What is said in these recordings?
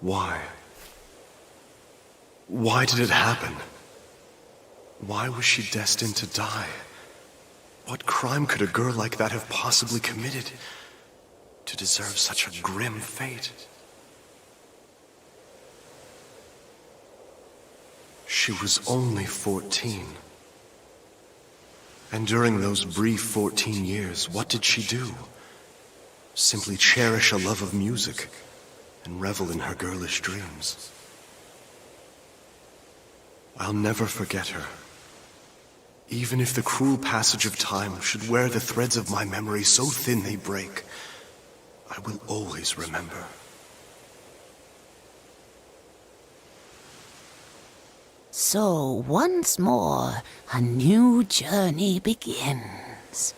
Why? Why did it happen? Why was she destined to die? What crime could a girl like that have possibly committed to deserve such a grim fate? She was only 14. And during those brief 14 years, what did she do? Simply cherish a love of music and revel in her girlish dreams. I'll never forget her. Even if the cruel passage of time should wear the threads of my memory so thin they break, I will always remember. So once more, a new journey begins.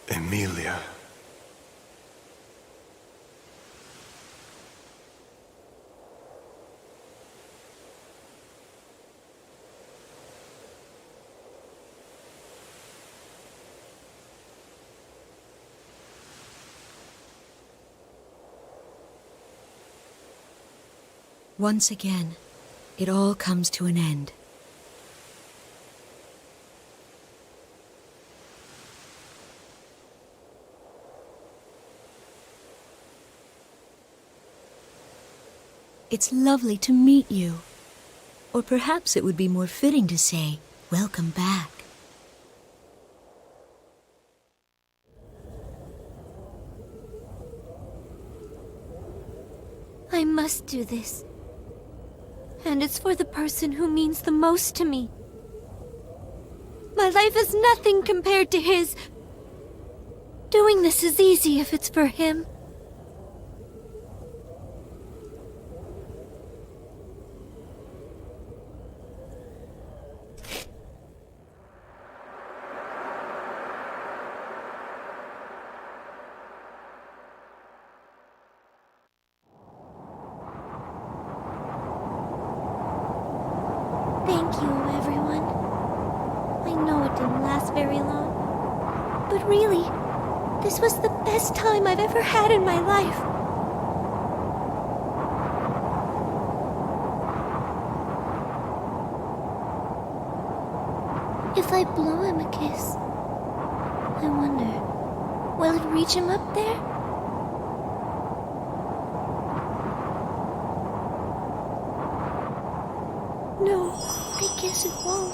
Emilia. Once again, it all comes to an end. It's lovely to meet you. Or perhaps it would be more fitting to say, welcome back. I must do this. And it's for the person who means the most to me. My life is nothing compared to his. Doing this is easy if it's for him. Thank you, everyone. I know it didn't last very long, but really, this was the best time I've ever had in my life. If I blow him a kiss, I wonder, will it reach him up there? No, I guess it won't.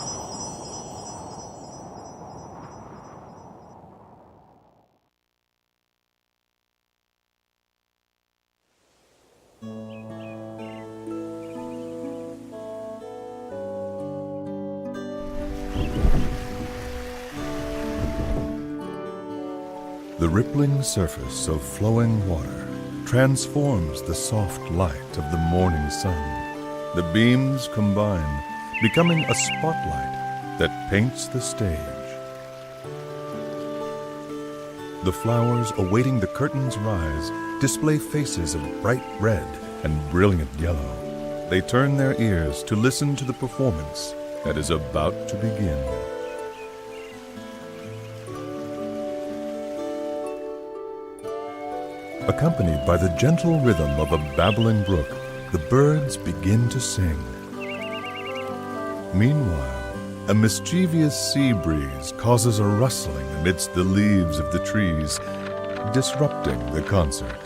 The rippling surface of flowing water transforms the soft light of the morning sun. The beams combine, becoming a spotlight that paints the stage. The flowers awaiting the curtain's rise display faces of bright red and brilliant yellow. They turn their ears to listen to the performance that is about to begin. Accompanied by the gentle rhythm of a babbling brook, the birds begin to sing. Meanwhile, a mischievous sea breeze causes a rustling amidst the leaves of the trees, disrupting the concert.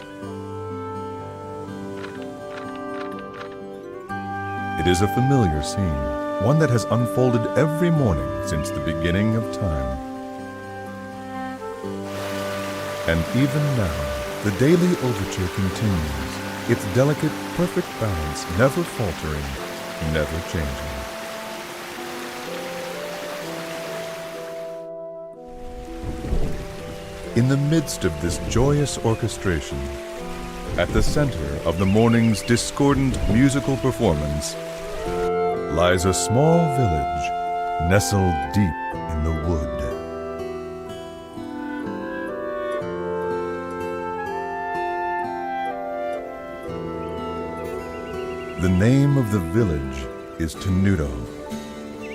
It is a familiar scene, one that has unfolded every morning since the beginning of time. And even now, the daily overture continues, its delicate, perfect balance never faltering, never changing. In the midst of this joyous orchestration, at the center of the morning's discordant musical performance, lies a small village nestled deep in the wood. The name of the village is Tenuto.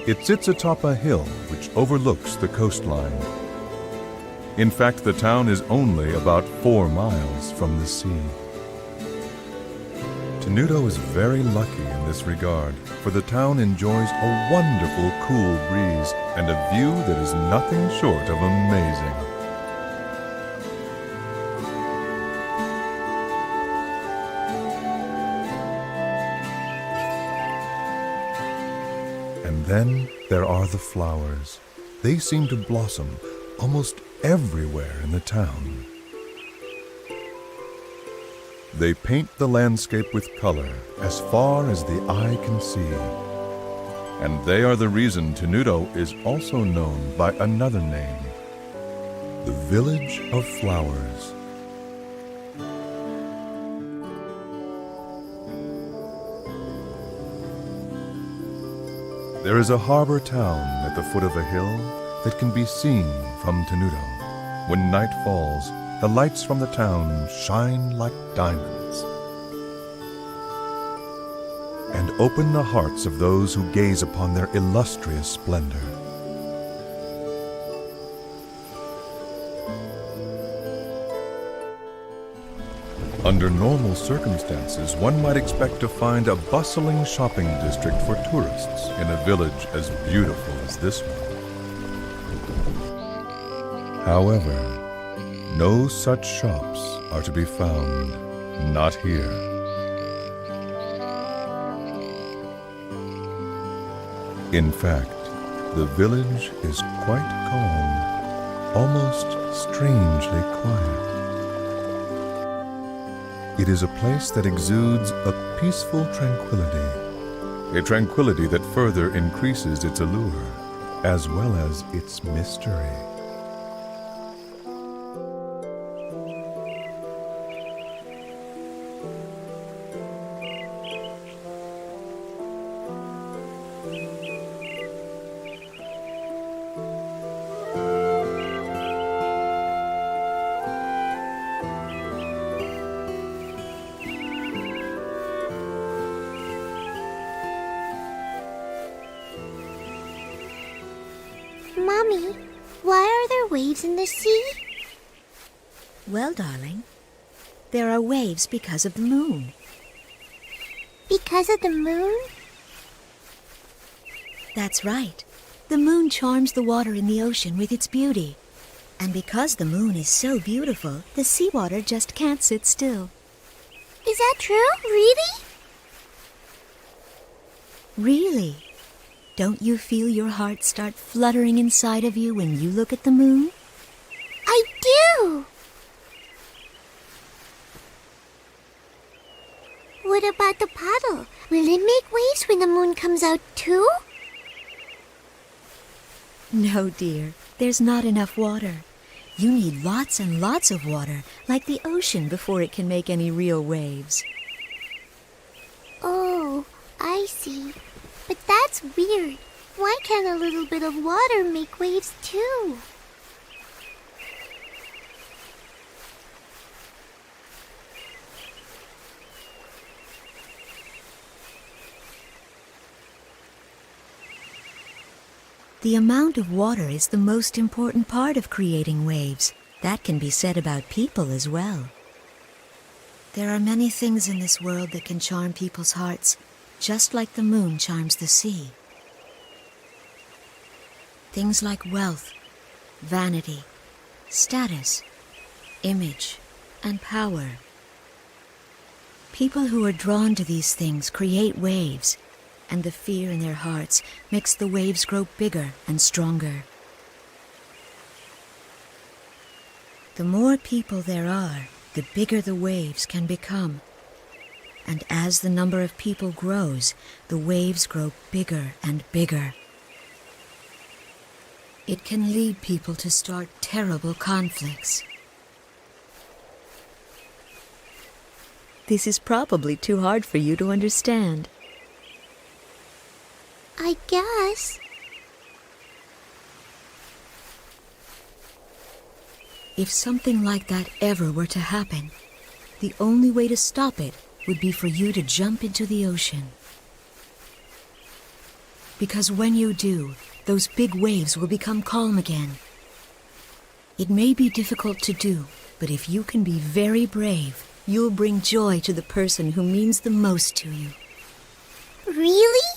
It sits atop a hill which overlooks the coastline. In fact, the town is only about 4 miles from the sea. Tenuto is very lucky in this regard, for the town enjoys a wonderful cool breeze and a view that is nothing short of amazing. And then there are the flowers. They seem to blossom almost everywhere in the town. They paint the landscape with color as far as the eye can see. And they are the reason Tenuto is also known by another name, the Village of Flowers. There is a harbor town at the foot of a hill that can be seen from Tenuto. When night falls, the lights from the town shine like diamonds and open the hearts of those who gaze upon their illustrious splendor. Under normal circumstances, one might expect to find a bustling shopping district for tourists in a village as beautiful as this one. However, no such shops are to be found, not here. In fact, the village is quite calm, almost strangely quiet. It is a place that exudes a peaceful tranquility, a tranquility that further increases its allure, as well as its mystery. Mommy, why are there waves in the sea? Well, darling, there are waves because of the moon. Because of the moon? That's right. The moon charms the water in the ocean with its beauty. And because the moon is so beautiful, the seawater just can't sit still. Is that true? Really? Really? Don't you feel your heart start fluttering inside of you when you look at the moon? I do! What about the puddle? Will it make waves when the moon comes out too? No, dear. There's not enough water. You need lots and lots of water, like the ocean, before it can make any real waves. Oh, I see. But that's weird. Why can't a little bit of water make waves too? The amount of water is the most important part of creating waves. That can be said about people as well. There are many things in this world that can charm people's hearts, just like the moon charms the sea. Things like wealth, vanity, status, image, and power. People who are drawn to these things create waves, and the fear in their hearts makes the waves grow bigger and stronger. The more people there are, the bigger the waves can become. And as the number of people grows, the waves grow bigger and bigger. It can lead people to start terrible conflicts. This is probably too hard for you to understand. I guess. If something like that ever were to happen, the only way to stop it would be for you to jump into the ocean. Because when you do, those big waves will become calm again. It may be difficult to do, but if you can be very brave, you'll bring joy to the person who means the most to you. Really?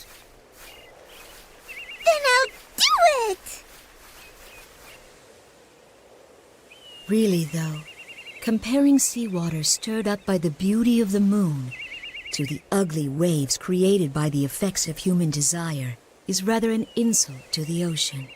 Then I'll do it! Really, though, comparing seawater stirred up by the beauty of the moon to the ugly waves created by the effects of human desire is rather an insult to the ocean.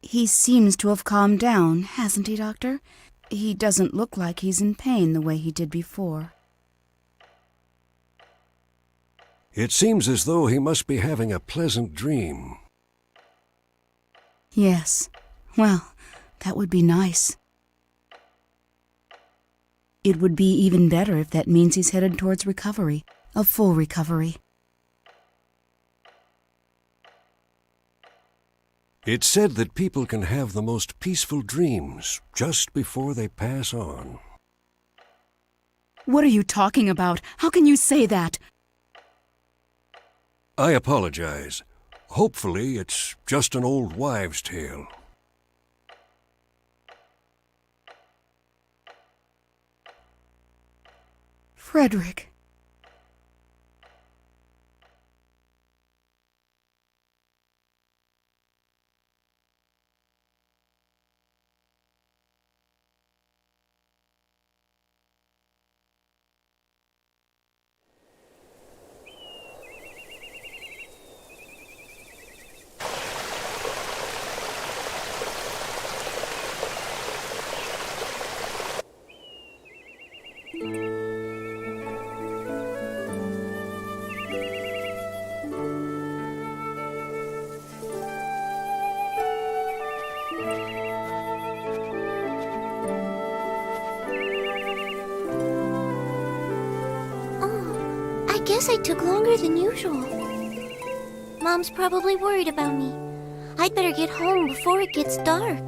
He seems to have calmed down, hasn't he, Doctor? He doesn't look like he's in pain the way he did before. It seems as though he must be having a pleasant dream. Yes. Well, that would be nice. It would be even better if that means he's headed towards recovery, a full recovery. It's said that people can have the most peaceful dreams just before they pass on. What are you talking about? How can you say that? I apologize. Hopefully, it's just an old wives' tale. Frederick. I guess I took longer than usual. Mom's probably worried about me. I'd better get home before it gets dark.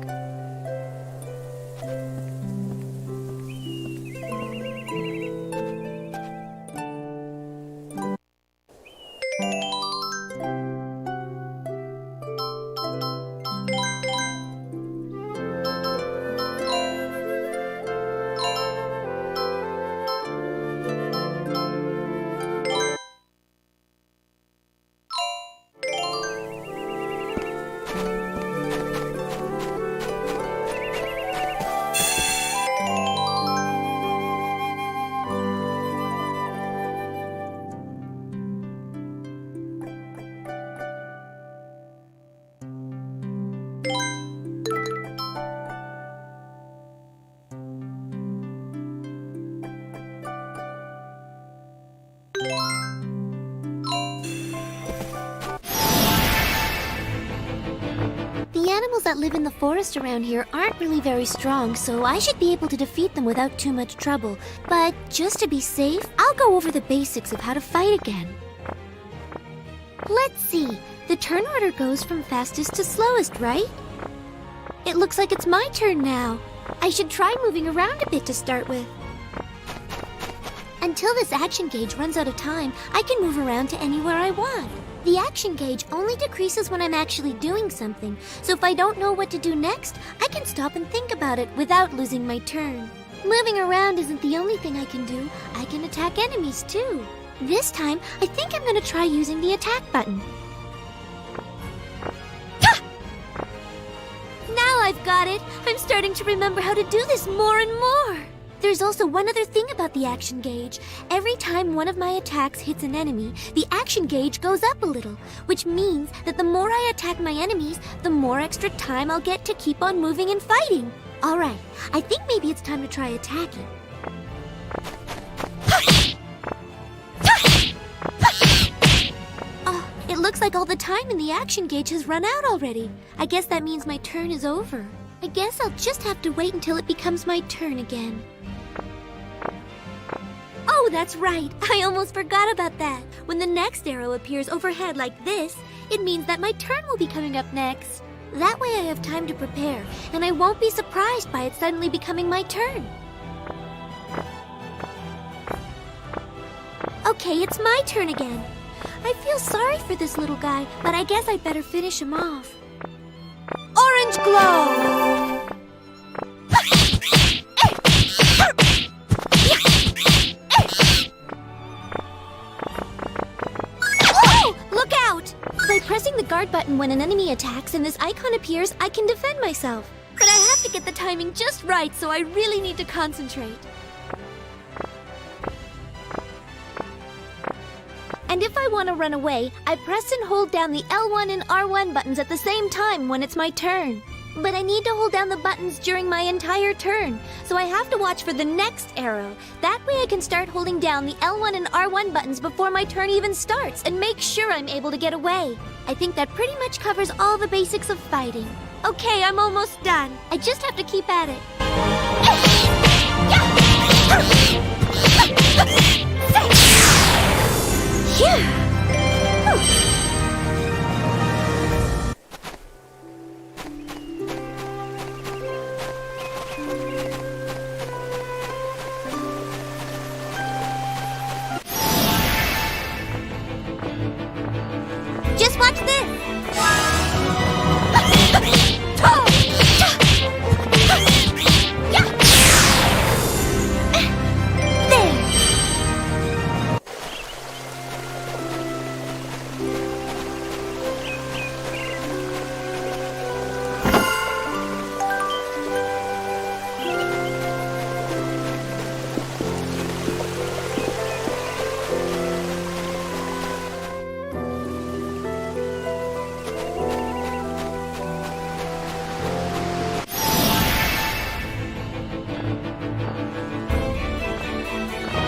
The animals that live in the forest around here aren't really very strong, so I should be able to defeat them without too much trouble. But just to be safe, I'll go over the basics of how to fight again. Let's see. The turn order goes from fastest to slowest, right? It looks like it's my turn now. I should try moving around a bit to start with. Until this action gauge runs out of time, I can move around to anywhere I want. The action gauge only decreases when I'm actually doing something, so if I don't know what to do next, I can stop and think about it without losing my turn. Moving around isn't the only thing I can do. I can attack enemies too. This time, I think I'm going to try using the attack button. Now I've got it! I'm starting to remember how to do this more and more! There's also one other thing about the action gauge. Every time one of my attacks hits an enemy, the action gauge goes up a little, which means that the more I attack my enemies, the more extra time I'll get to keep on moving and fighting. Alright, I think maybe it's time to try attacking. like all the time in the action gauge has run out already. I guess that means my turn is over. I guess I'll just have to wait until it becomes my turn again. Oh, that's right. I almost forgot about that. When the next arrow appears overhead like this, it means that my turn will be coming up next. That way I have time to prepare, and I won't be surprised by it suddenly becoming my turn. Okay, it's my turn again. I feel sorry for this little guy, but I guess I'd better finish him off. Orange glow! Oh! Look out! By pressing the guard button when an enemy attacks and this icon appears, I can defend myself. But I have to get the timing just right, so I really need to concentrate. And if I want to run away, I press and hold down the L1 and R1 buttons at the same time when it's my turn. But I need to hold down the buttons during my entire turn, so I have to watch for the next arrow. That way I can start holding down the L1 and R1 buttons before my turn even starts and make sure I'm able to get away. I think that pretty much covers all the basics of fighting. Okay, I'm almost done. I just have to keep at it. Phew! Just watch this!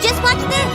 Just watch this!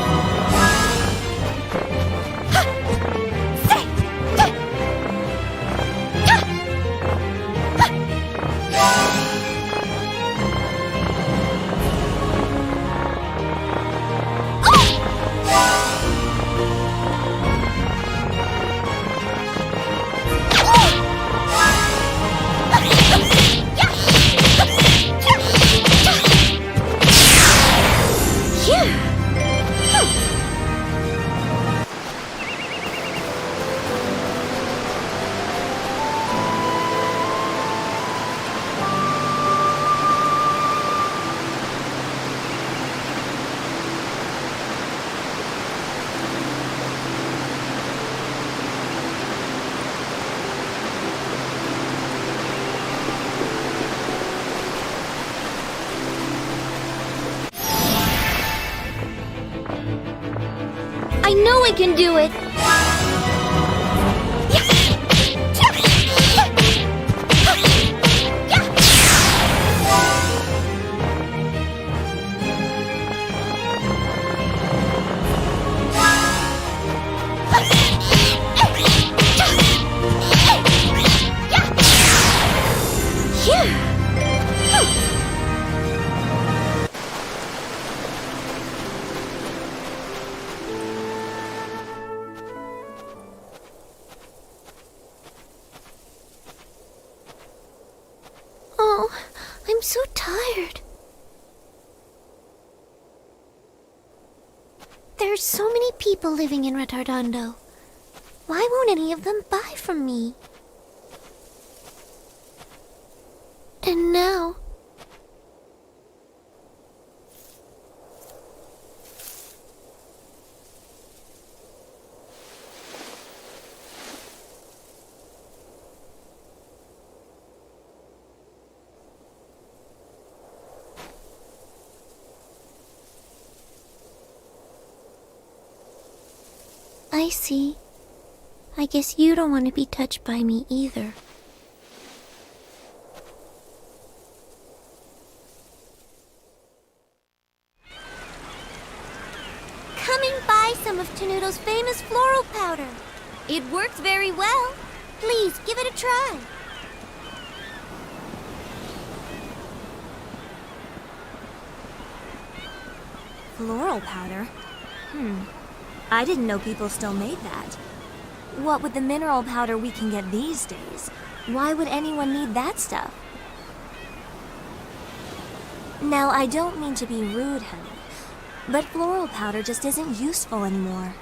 I know I can do it! Oh, I'm so tired. There's so many people living in Retardando. Why won't any of them buy from me? And now... I see. I guess you don't want to be touched by me either. Coming by some of Tenuto's famous floral powder. It worked very well. Please, give it a try. Floral powder? I didn't know people still made that. What with the mineral powder we can get these days, why would anyone need that stuff? Now, I don't mean to be rude, honey, but floral powder just isn't useful anymore.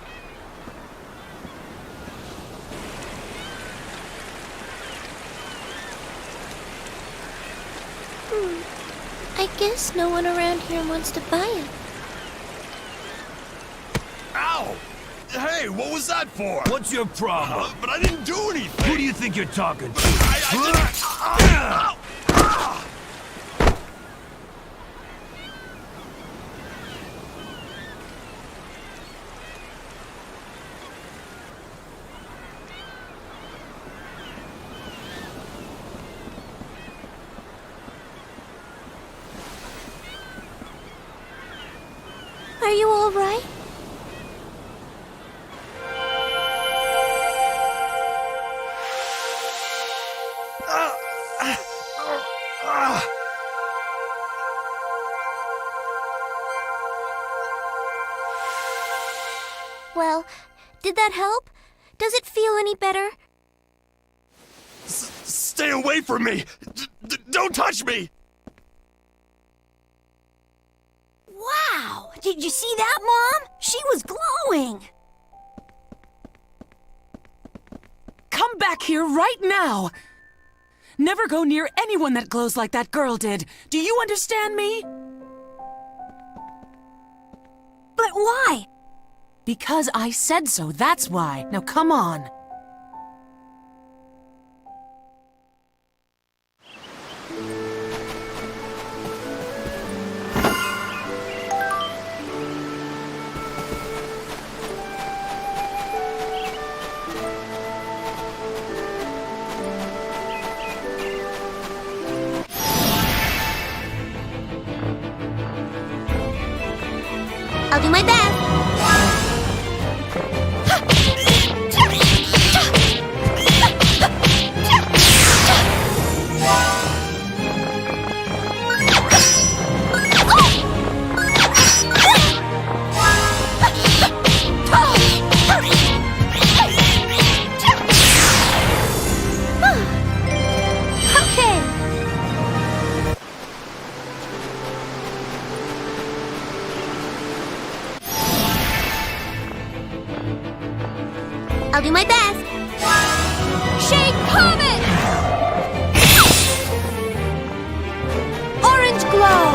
I guess no one around here wants to buy it. Ow! Hey, what was that for? What's your problem? But I didn't do anything. Who do you think you're talking to? I didn't... Are you all right? Well, did that help? Does it feel any better? Stay away from me! Don't touch me! Wow! Did you see that, Mom? She was glowing! Come back here right now! Never go near anyone that glows like that girl did. Do you understand me? But why? Because I said so, that's why. Now come on. I'll do my best. I'll do my best. Shake Comet! Orange Glow!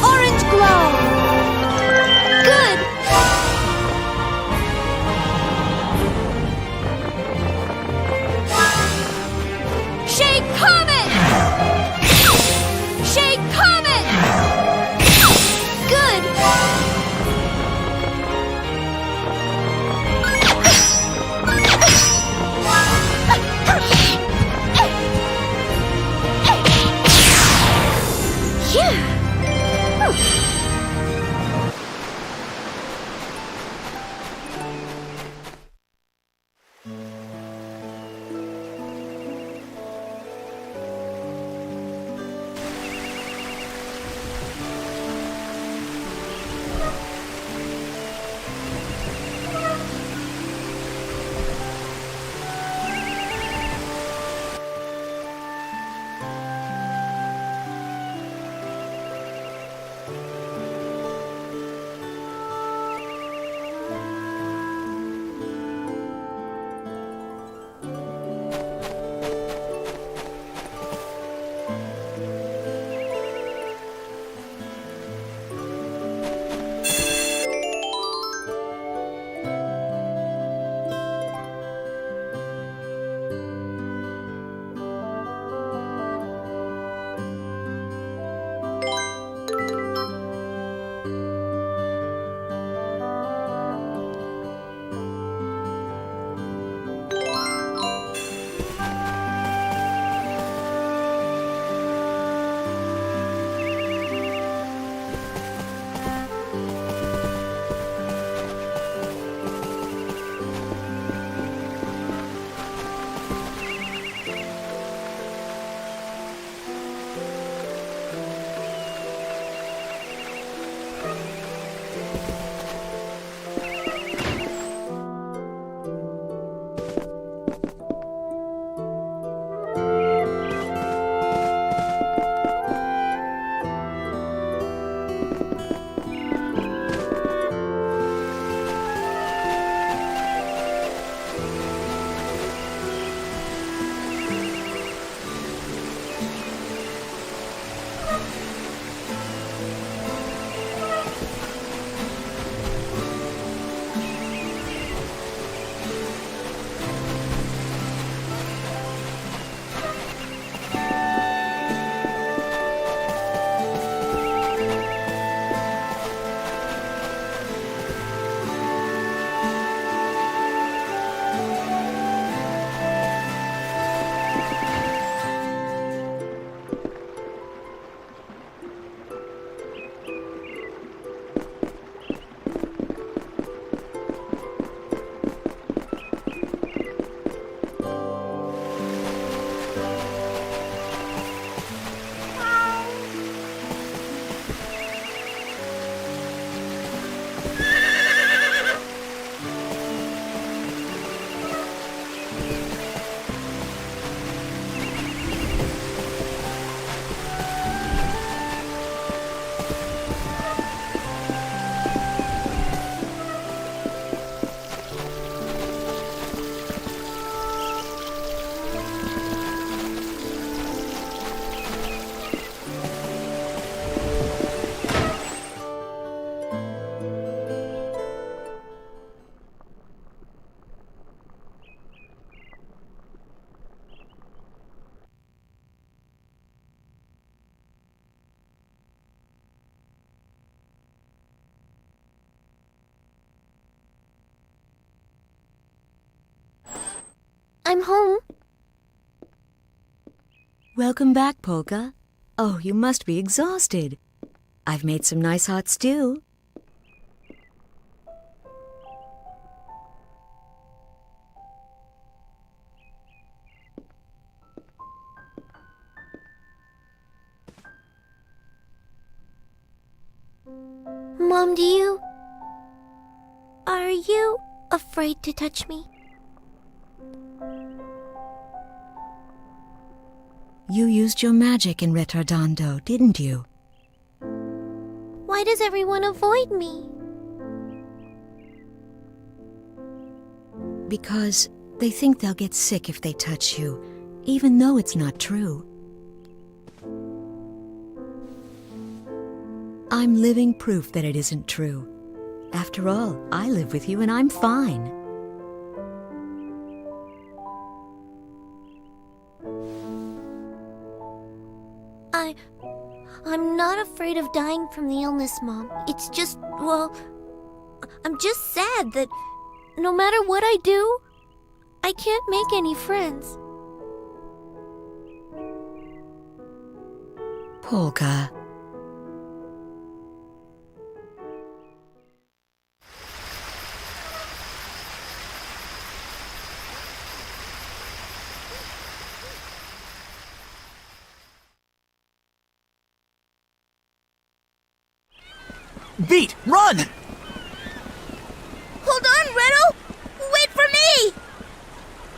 Orange Glow! Good! Shake Comet! Shake Comet! Good! Phew! I'm home. Welcome back, Polka. Oh, you must be exhausted. I've made some nice hot stew. Mom, are you afraid to touch me? You used your magic in Retardando, didn't you? Why does everyone avoid me? Because they think they'll get sick if they touch you, even though it's not true. I'm living proof that it isn't true. After all, I live with you and I'm fine. I'm not afraid of dying from the illness, Mom. It's just, well, I'm just sad that no matter what I do, I can't make any friends. Polka. Beat! Run! Hold on, Riddle! Wait for me!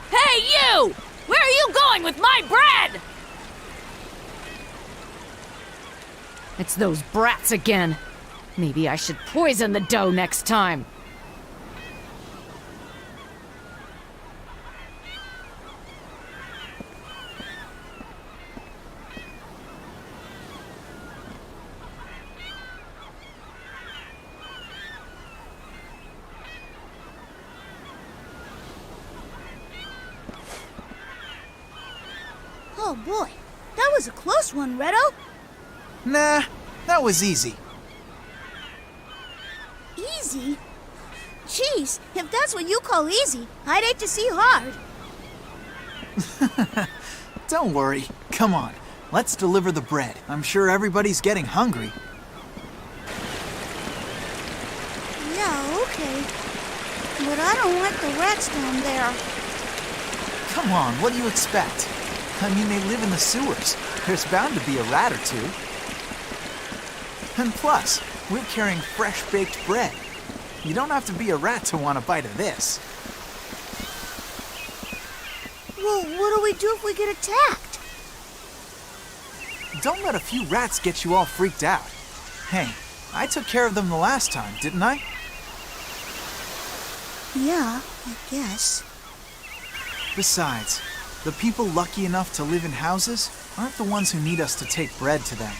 Hey, you! Where are you going with my bread? It's those brats again. Maybe I should poison the dough next time. Oh boy, that was a close one, Redo. Nah, that was easy. Easy? Jeez, if that's what you call easy, I'd hate to see hard. Don't worry. Come on, let's deliver the bread. I'm sure everybody's getting hungry. Yeah, okay. But I don't like the rats down there. Come on, what do you expect? I mean, they live in the sewers. There's bound to be a rat or two. And plus, we're carrying fresh-baked bread. You don't have to be a rat to want a bite of this. Well, what do we do if we get attacked? Don't let a few rats get you all freaked out. Hey, I took care of them the last time, didn't I? Yeah, I guess. Besides, the people lucky enough to live in houses aren't the ones who need us to take bread to them.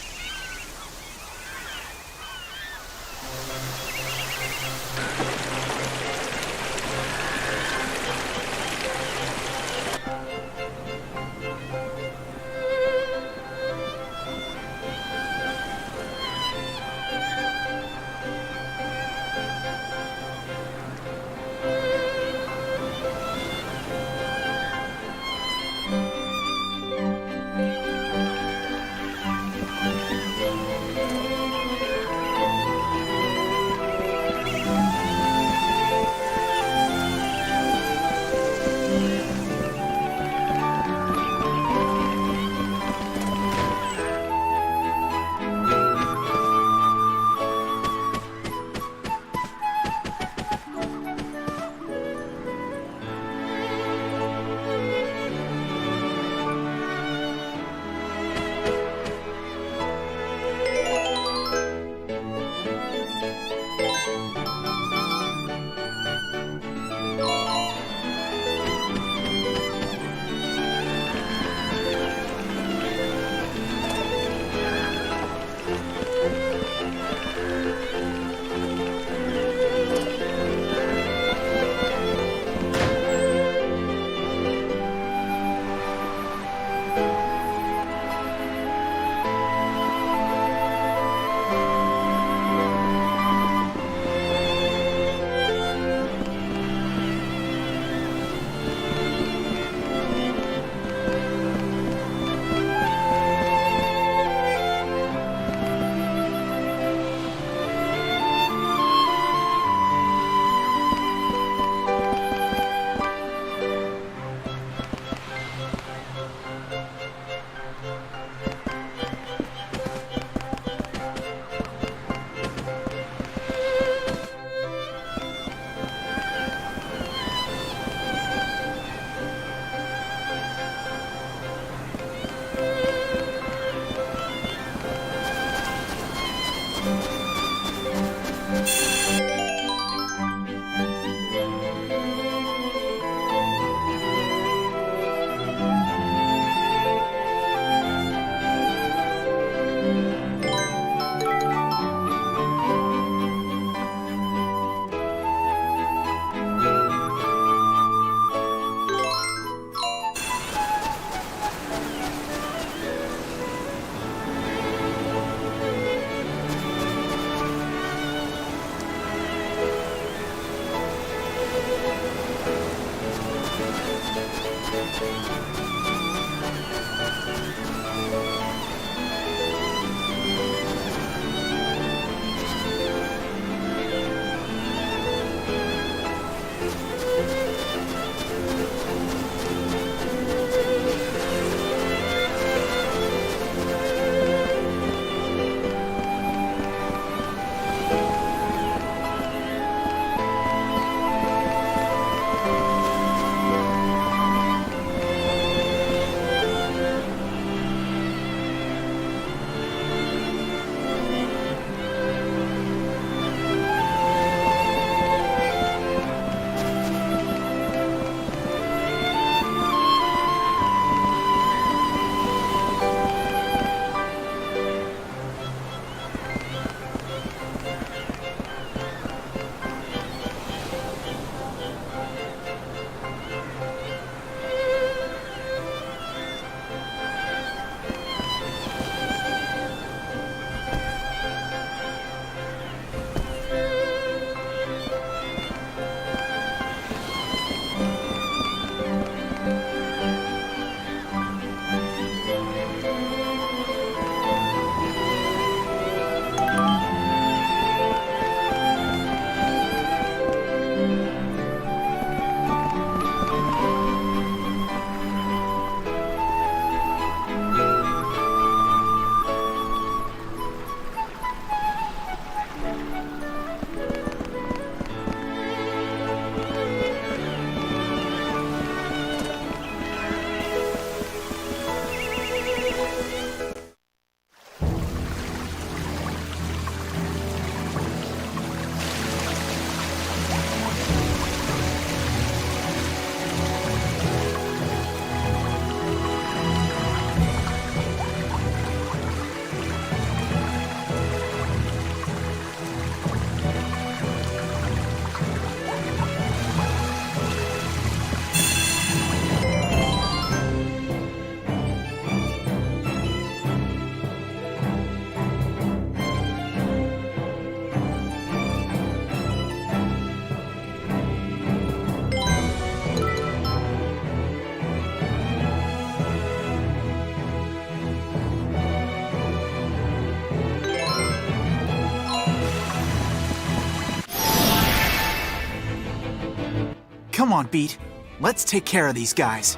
Come on, Beat. Let's take care of these guys.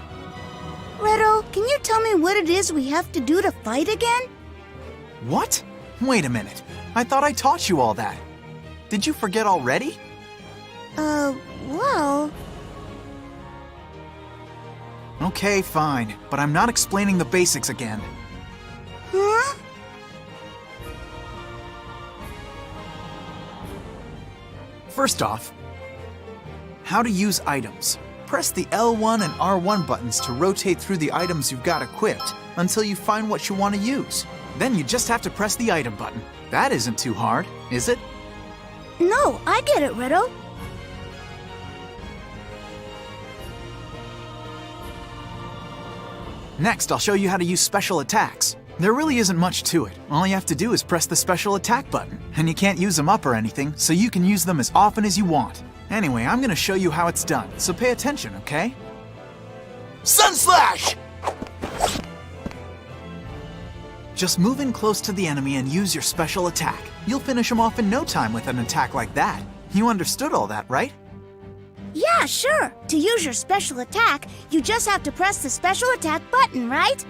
Redo, can you tell me what it is we have to do to fight again? What? Wait a minute. I thought I taught you all that. Did you forget already? Well... Okay, fine. But I'm not explaining the basics again. Huh? First off, how to use items. Press the L1 and R1 buttons to rotate through the items you've got equipped until you find what you want to use. Then you just have to press the item button. That isn't too hard, is it? No, I get it, Redo. Next, I'll show you how to use special attacks. There really isn't much to it. All you have to do is press the special attack button, and you can't use them up or anything, so you can use them as often as you want. Anyway, I'm gonna show you how it's done, so pay attention, okay? Sun Slash! Just move in close to the enemy and use your special attack. You'll finish him off in no time with an attack like that. You understood all that, right? Yeah, sure. To use your special attack, you just have to press the special attack button, right?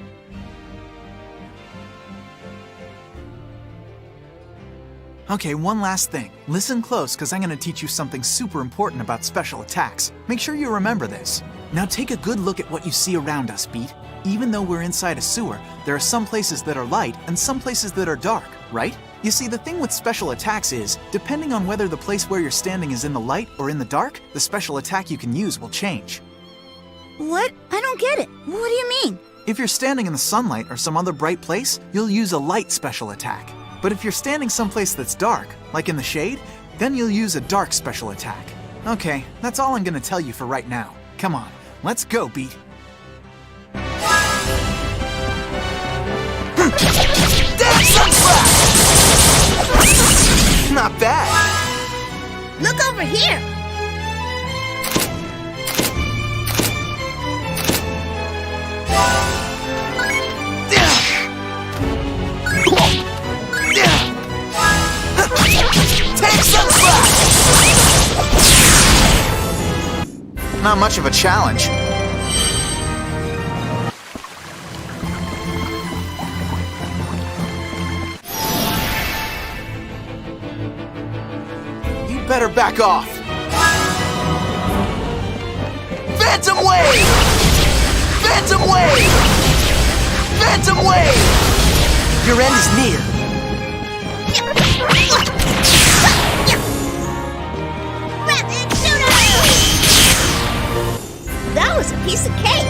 Okay, one last thing. Listen close, because I'm going to teach you something super important about special attacks. Make sure you remember this. Now take a good look at what you see around us, Beat. Even though we're inside a sewer, there are some places that are light and some places that are dark, right? You see, the thing with special attacks is, depending on whether the place where you're standing is in the light or in the dark, the special attack you can use will change. What? I don't get it. What do you mean? If you're standing in the sunlight or some other bright place, you'll use a light special attack. But if you're standing someplace that's dark, like in the shade, then you'll use a dark special attack. Okay, that's all I'm gonna tell you for right now. Come on, let's go, Beat. Damn Sunslash! Not bad. Look over here! Take Sunslash! Not much of a challenge. You better back off. Phantom Wave! Phantom Wave! Phantom Wave! Your end is near. That was a piece of cake!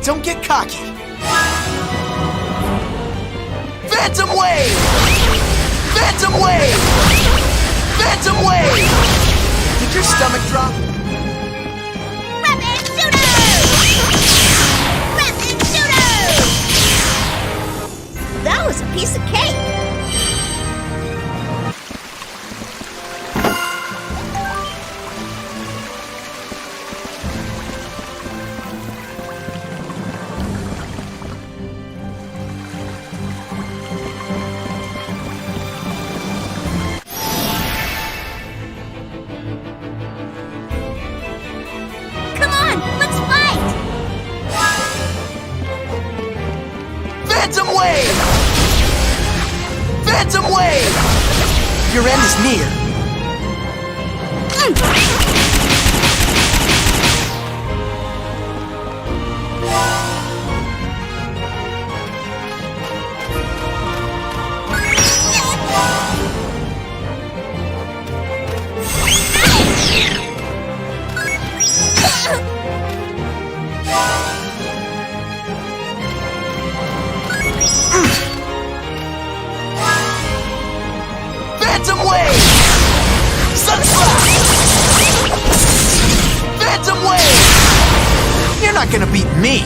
Don't get cocky. Phantom Wave! Phantom Wave! Phantom Wave! Did your stomach drop? Rapid Shooter! Rapid Shooter! That was a piece of cake! Phantom Wave! Phantom Wave! Your end is near. Phantom Wave! Sunslash! Phantom Wave! You're not gonna beat me!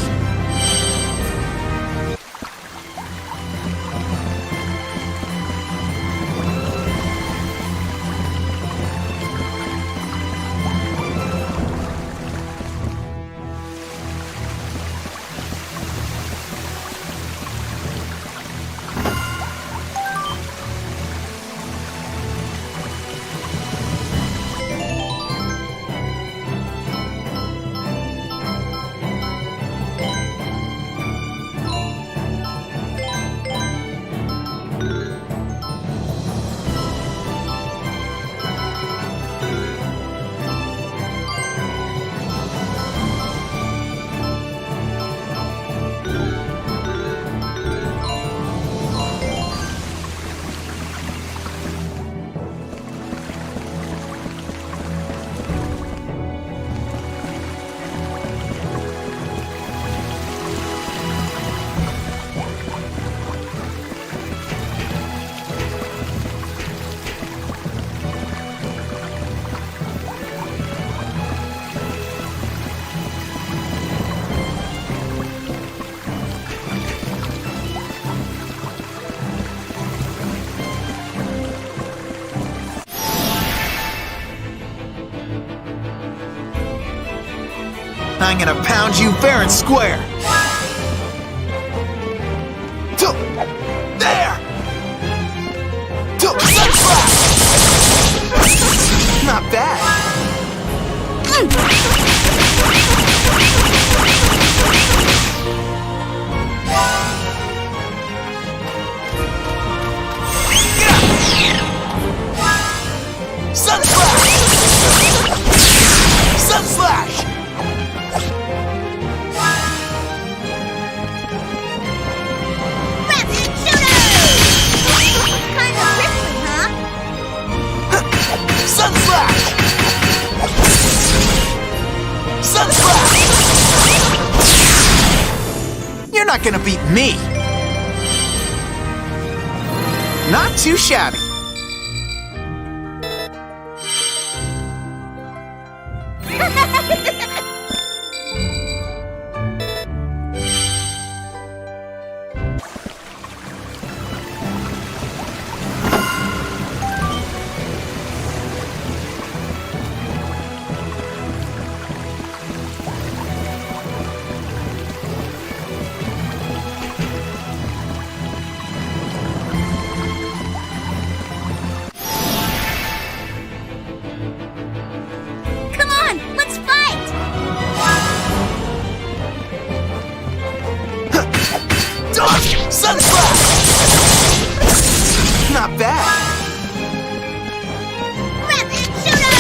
I'm gonna pound you fair and square. There! Sun Slash! Not bad. Sun Slash! Sun Slash! Rapid shooter! Kind of prickly, huh? Sun Slash! Sun Slash! You're not gonna beat me! Not too shabby. Come on, let's fight! Dodge! Sun Slash! Not bad. Rapid shooter!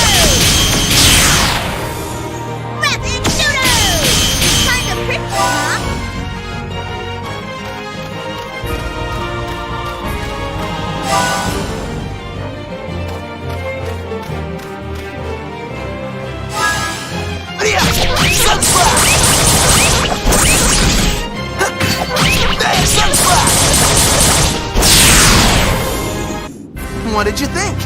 Rapid shooter! Kind of prickly, huh? Sun Slash! There, Sun Slash! What did you think?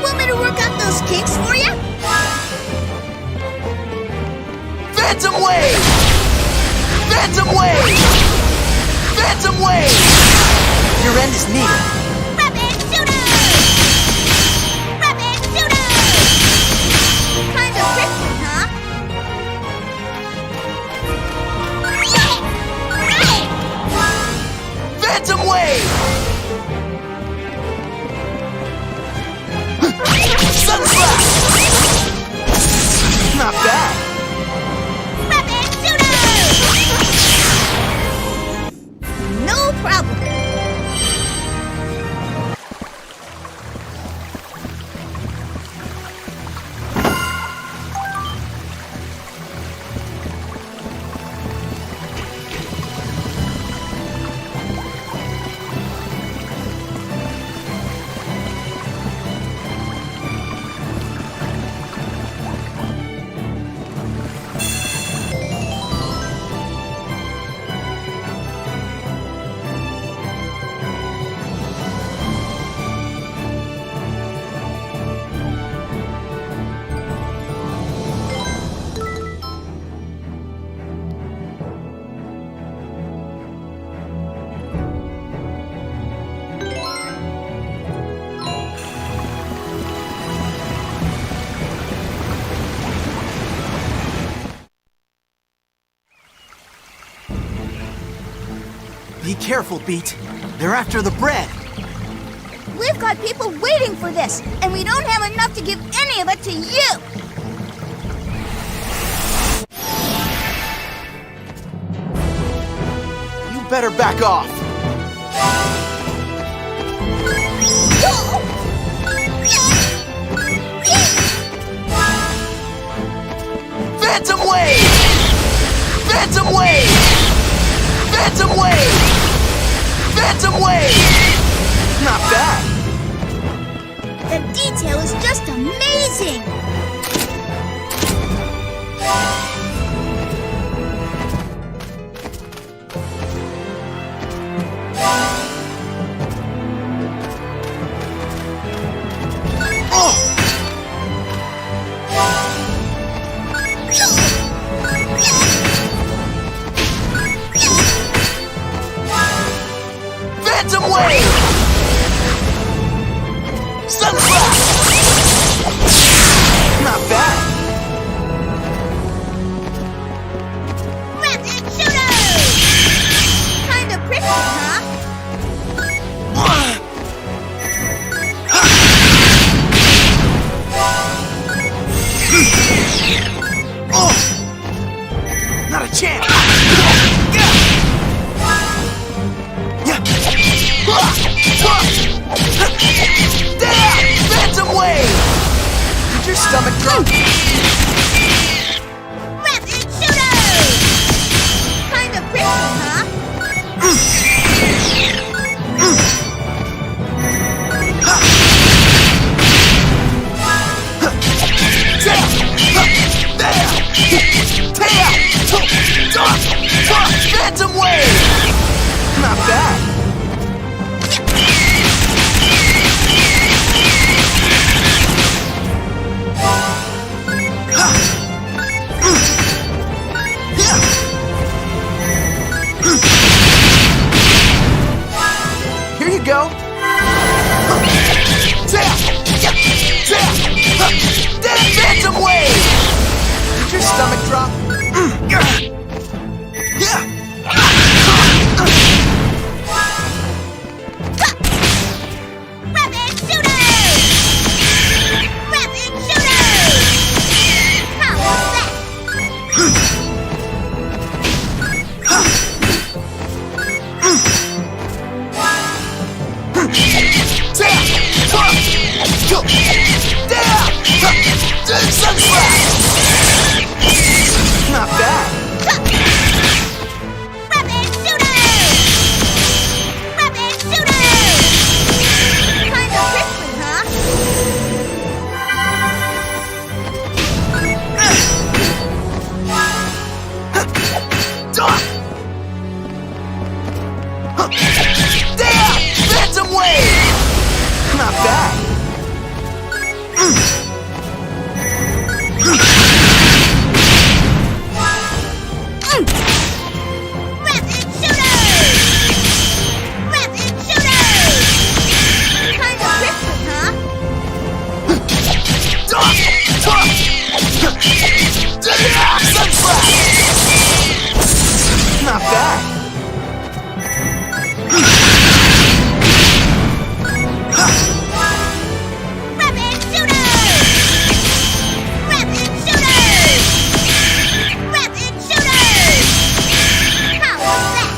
Want me to work out those kinks for you? Phantom Wave! Phantom Wave! Phantom Wave! Your end is needed. Rapid shooter! Rapid shooter! Kind of prickly, huh? Phantom Wave! Sun Slash! Not bad. Rapid shooter! No problem. Be careful, Beat. They're after the bread. We've got people waiting for this, and we don't have enough to give any of it to you! You better back off. Phantom Wave! Wave! Phantom Wave! Not bad. The detail is just amazing! Phantom Wave! Sunflash! Not bad. Rapid Shooter! Kinda prickly, huh? Not a chance. Phantom Wave! Did your stomach drop? Rapid Shooter! Kinda prickly, huh? Phantom Wave! Not bad. Here you go. Phantom Wave! Did your stomach drop? Rapid Shooter! Rapid Shooter! How was that? Not bad. Rapid Shooter! Rapid Shooter! Kinda prickly, huh? Phantom Wave! Not bad. Rapid Shooter! Rapid Shooter! Kinda prickly, huh? Not bad. Rapid Shooter! Rapid Shooter! Rapid Shooter! How was that?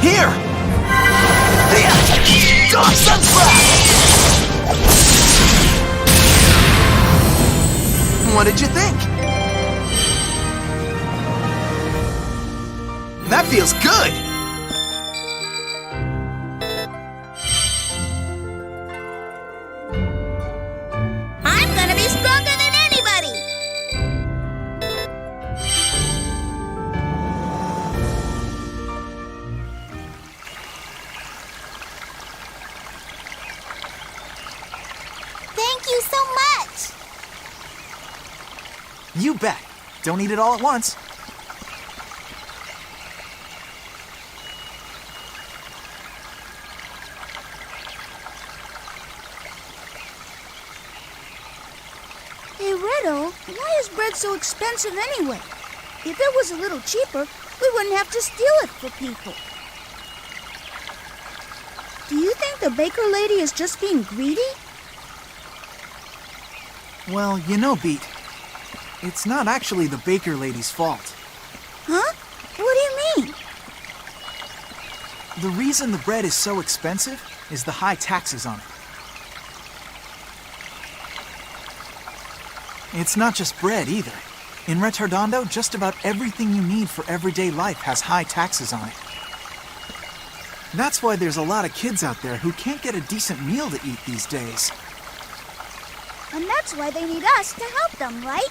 Here! Dark Sunflash! What did you think? That feels good! I'm gonna be stronger than anybody! Thank you so much! You bet. Don't eat it all at once. Hey, Riddle, why is bread so expensive anyway? If it was a little cheaper, we wouldn't have to steal it for people. Do you think the baker lady is just being greedy? Well, you know, Beat, it's not actually the baker lady's fault. Huh? What do you mean? The reason the bread is so expensive is the high taxes on it. It's not just bread either. In Retardando, just about everything you need for everyday life has high taxes on it. That's why there's a lot of kids out there who can't get a decent meal to eat these days. And that's why they need us to help them, right?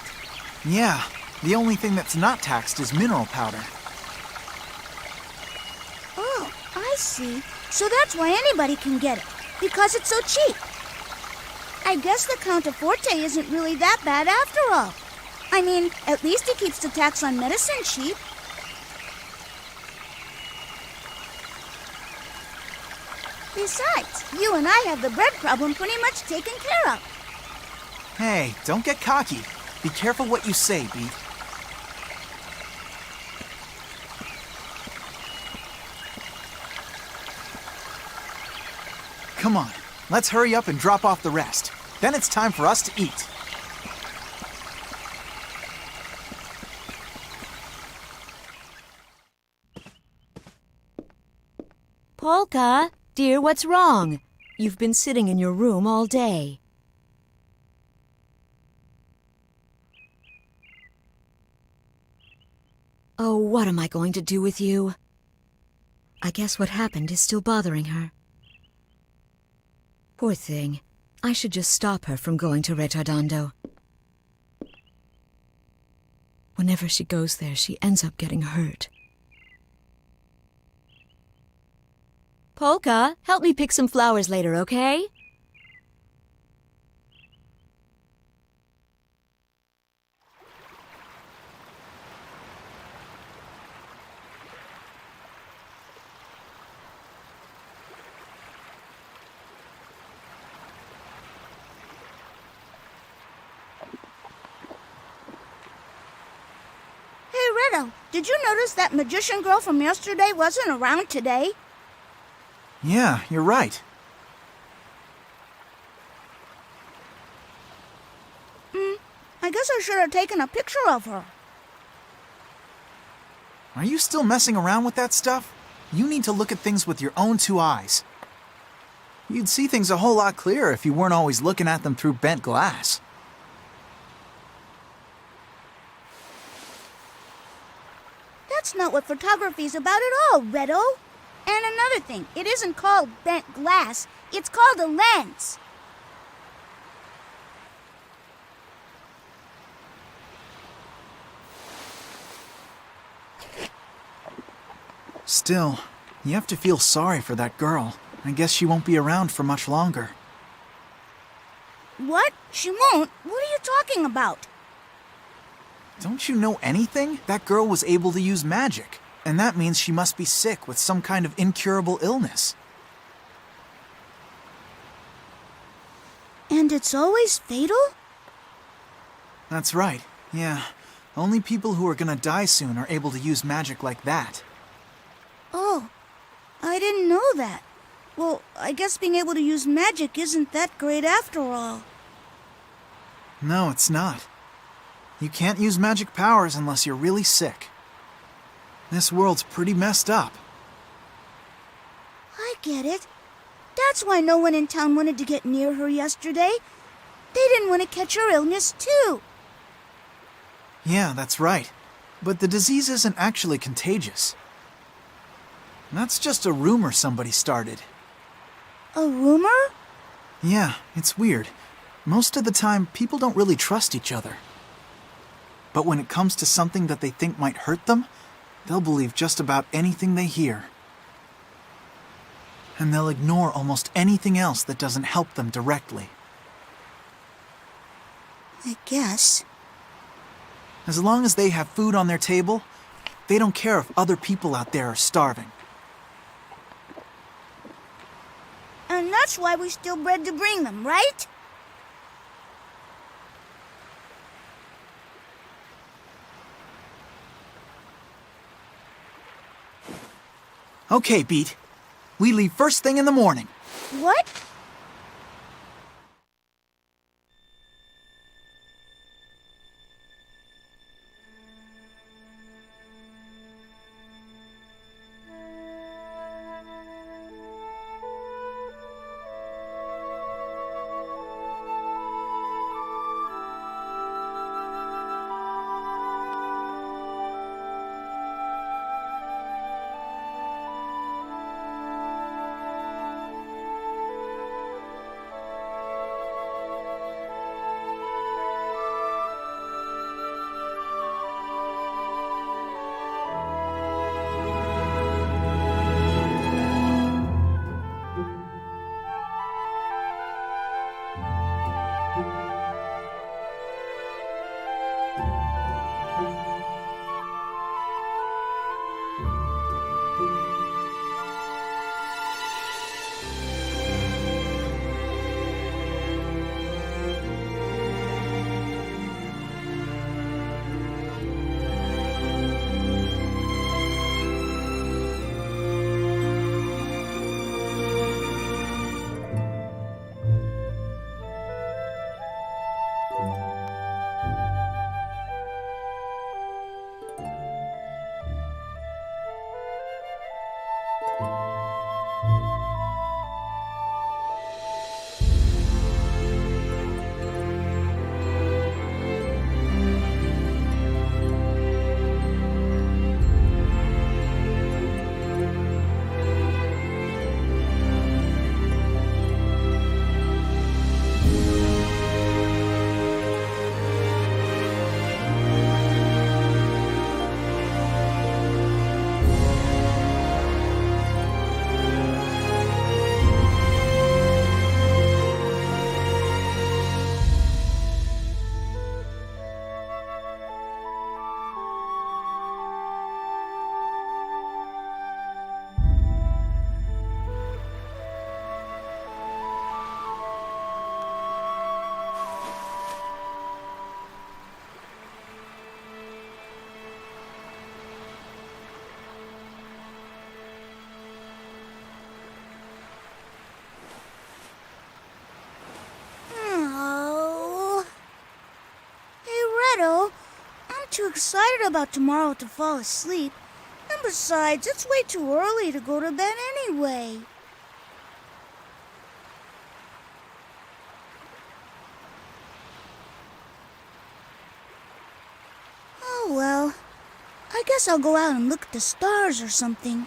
Yeah, the only thing that's not taxed is mineral powder. Oh, I see. So that's why anybody can get it, because it's so cheap. I guess the Counterforte isn't really that bad after all. I mean, at least he keeps the tax on medicine cheap. Besides, you and I have the bread problem pretty much taken care of. Hey, don't get cocky. Be careful what you say, Beat. Come on, let's hurry up and drop off the rest. Then it's time for us to eat. Polka, dear, what's wrong? You've been sitting in your room all day. Oh, what am I going to do with you? I guess what happened is still bothering her. Poor thing. I should just stop her from going to Retardando. Whenever she goes there, she ends up getting hurt. Polka, help me pick some flowers later, okay? Hey, Riddle, did you notice that magician girl from yesterday wasn't around today? Yeah, you're right. I guess I should have taken a picture of her. Are you still messing around with that stuff? You need to look at things with your own two eyes. You'd see things a whole lot clearer if you weren't always looking at them through bent glass. That's not what photography's about at all, Riddle. And another thing, it isn't called bent glass, it's called a lens. Still, you have to feel sorry for that girl. I guess she won't be around for much longer. What? She won't? What are you talking about? Don't you know anything? That girl was able to use magic. And that means she must be sick with some kind of incurable illness. And it's always fatal? That's right, yeah. Only people who are gonna die soon are able to use magic like that. Oh, I didn't know that. Well, I guess being able to use magic isn't that great after all. No, it's not. You can't use magic powers unless you're really sick. This world's pretty messed up. I get it. That's why no one in town wanted to get near her yesterday. They didn't want to catch her illness, too. Yeah, that's right. But the disease isn't actually contagious. That's just a rumor somebody started. A rumor? Yeah, it's weird. Most of the time, people don't really trust each other. But when it comes to something that they think might hurt them, they'll believe just about anything they hear. And they'll ignore almost anything else that doesn't help them directly. I guess. As long as they have food on their table, they don't care if other people out there are starving. And that's why we steal bread to bring them, right? Okay, Beat. We leave first thing in the morning. What? too excited about tomorrow to fall asleep. And besides, it's way too early to go to bed anyway. Oh well, I guess I'll go out and look at the stars or something.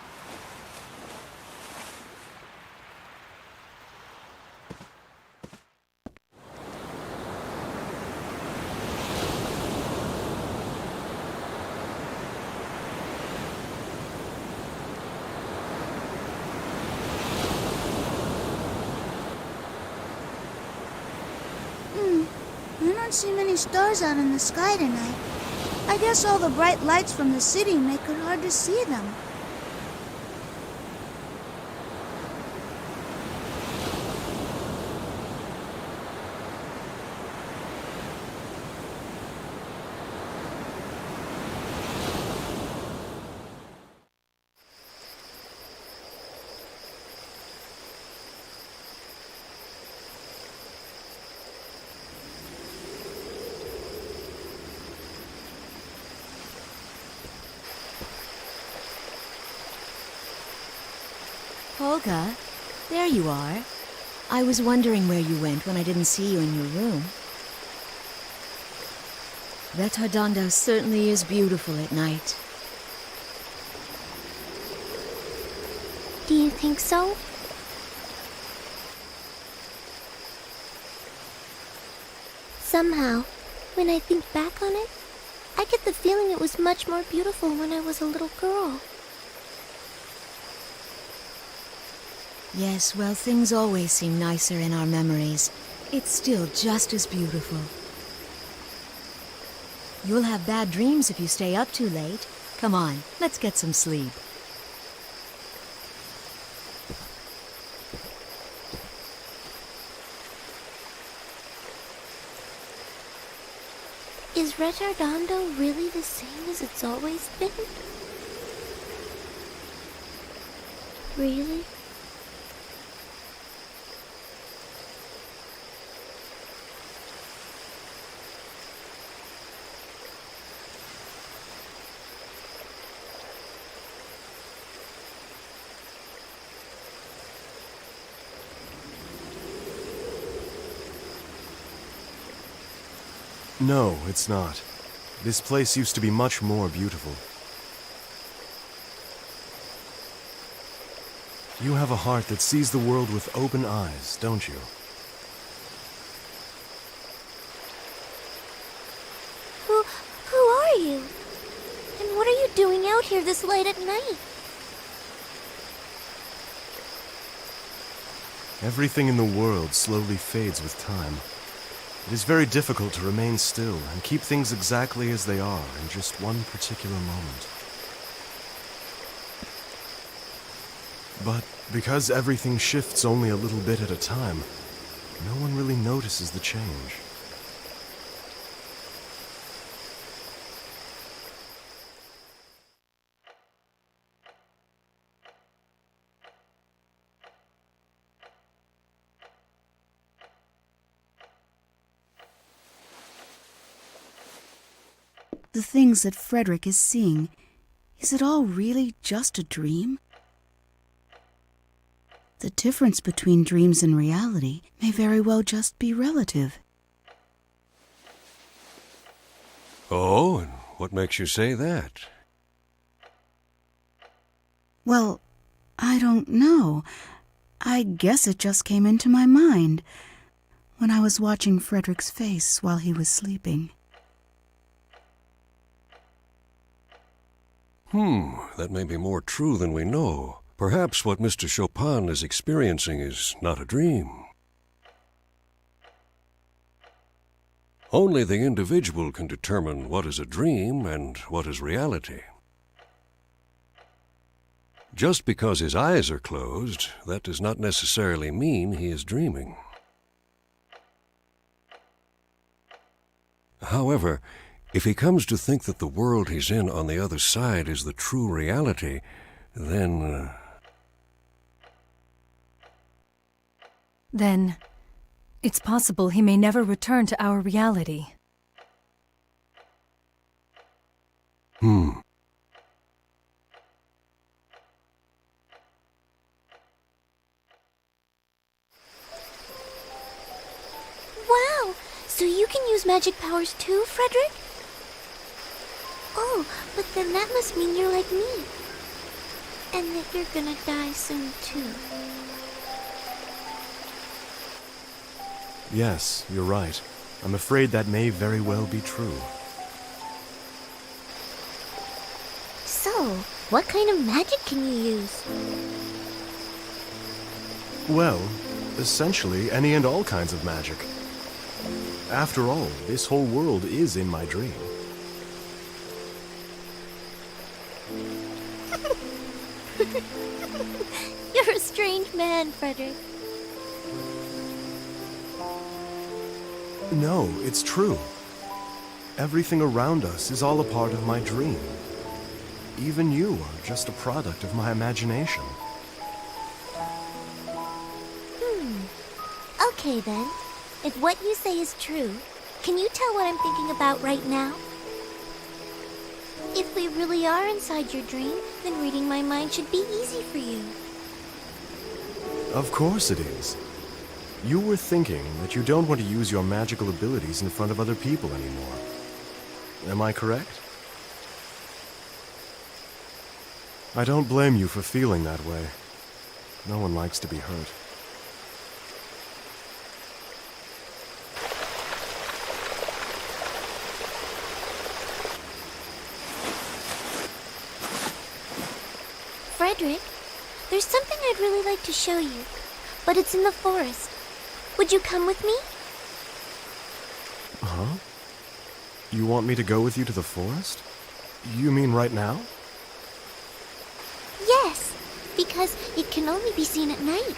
I don't see many stars out in the sky tonight. I guess all the bright lights from the city make it hard to see them. Olga, there you are. I was wondering where you went when I didn't see you in your room. Retardando certainly is beautiful at night. Do you think so? Somehow, when I think back on it, I get the feeling it was much more beautiful when I was a little girl. Yes, well, things always seem nicer in our memories. It's still just as beautiful. You'll have bad dreams if you stay up too late. Come on, let's get some sleep. Is Retardando really the same as it's always been? Really? No, it's not. This place used to be much more beautiful. You have a heart that sees the world with open eyes, don't you? Who are you? And what are you doing out here this late at night? Everything in the world slowly fades with time. It is very difficult to remain still and keep things exactly as they are in just one particular moment. But because everything shifts only a little bit at a time, no one really notices the change. The things that Frederick is seeing, is it all really just a dream? The difference between dreams and reality may very well just be relative. Oh, and what makes you say that? Well, I don't know. I guess it just came into my mind when I was watching Frederick's face while he was sleeping. That may be more true than we know. Perhaps what Mr. Chopin is experiencing is not a dream. Only the individual can determine what is a dream and what is reality. Just because his eyes are closed, that does not necessarily mean he is dreaming. However, if he comes to think that the world he's in on the other side is the true reality, then... Then, it's possible he may never return to our reality. So you can use magic powers too, Frederick? Oh, but then that must mean you're like me. And that you're gonna die soon too. Yes, you're right. I'm afraid that may very well be true. So, what kind of magic can you use? Well, essentially any and all kinds of magic. After all, this whole world is in my dream. You're a strange man, Frederick. No, it's true. Everything around us is all a part of my dream. Even you are just a product of my imagination. Okay then. If what you say is true, can you tell what I'm thinking about right now? If we really are inside your dream, then reading my mind should be easy for you. Of course it is. You were thinking that you don't want to use your magical abilities in front of other people anymore. Am I correct? I don't blame you for feeling that way. No one likes to be hurt. Frederick, there's something I'd really like to show you, but it's in the forest. Would you come with me? Huh? You want me to go with you to the forest? You mean right now? Yes, because it can only be seen at night.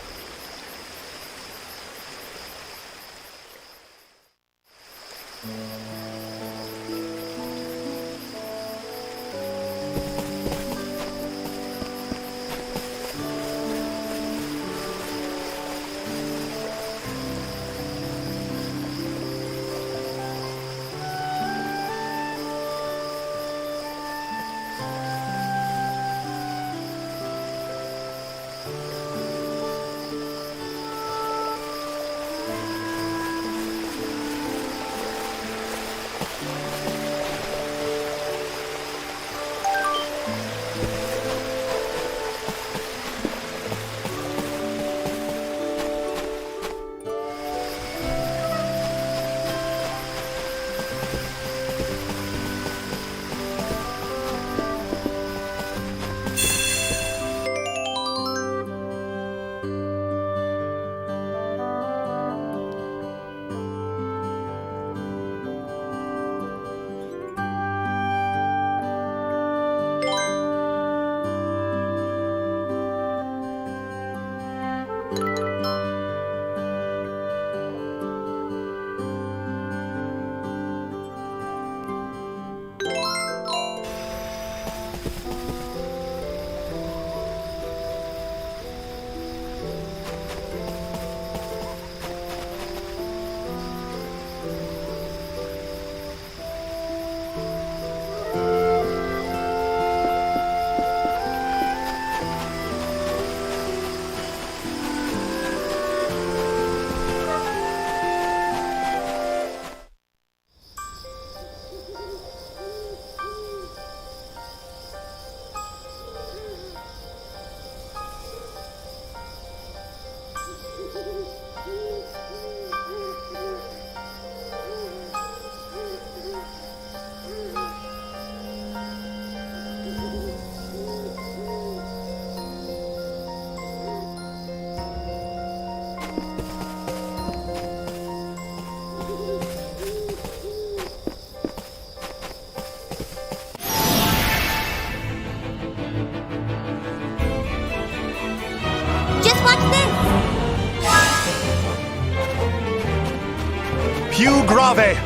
Più grave!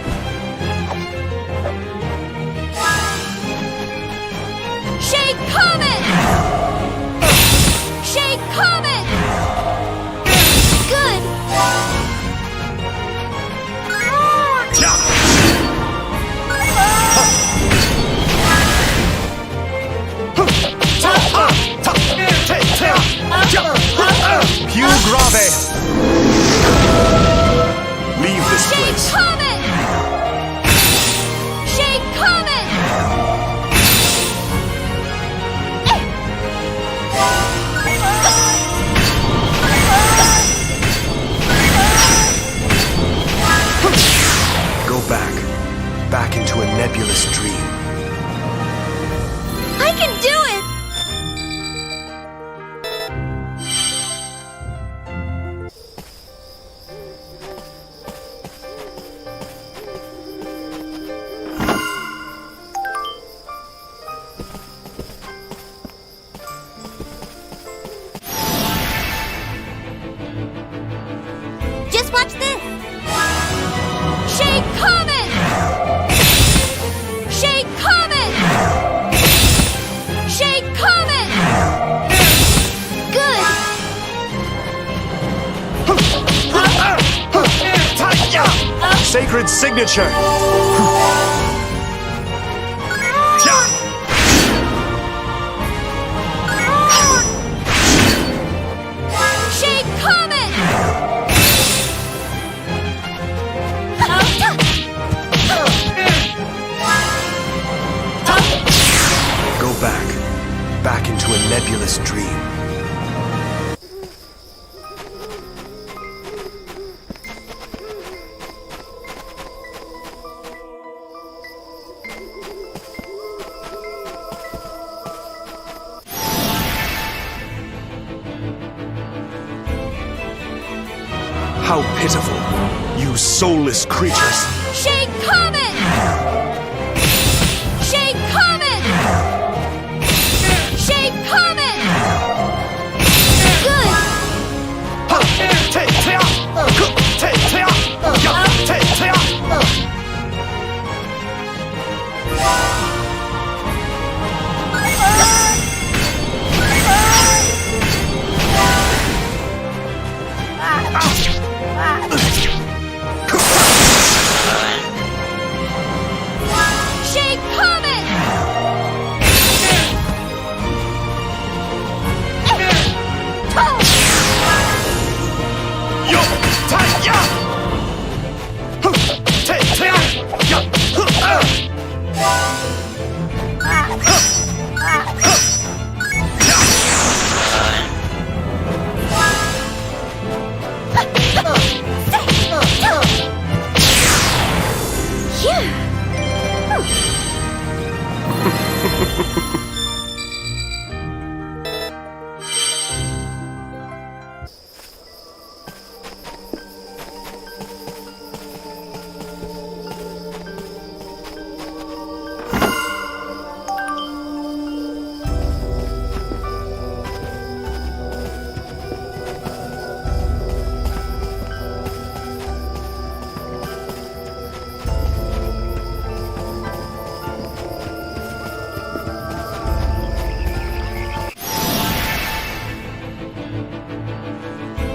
Shade Comet! Shade Comet! Good! Più grave! Leave this place. Comet! Sacred signature! Shade Comet! Go back into a nebulous dream. How pitiful, you soulless creatures! Shade Comet! Shade Comet! Shade Comet! Good! Shade Comet! Yo! Tai! Ya! Te! Te! Ya!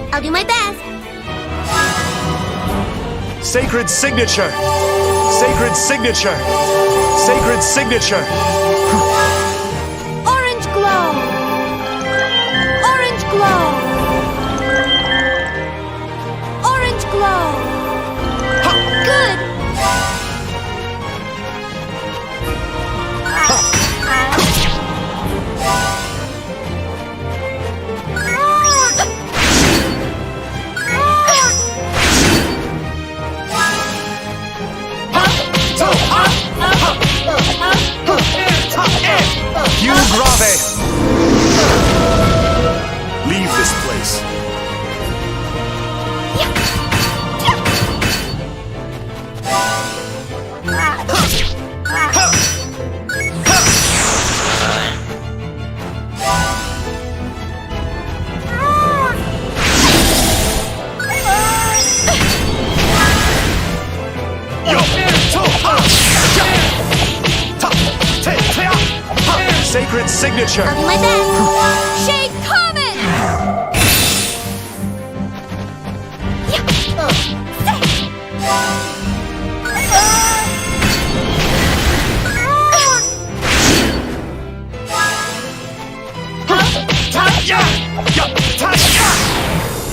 I'll do my best. Sacred signature! Sacred signature! Sacred signature! Orange glow! Orange glow! Orange glow! Good! You grave! Leave this place. Sacred signature! I'll do my best. Shade Comet!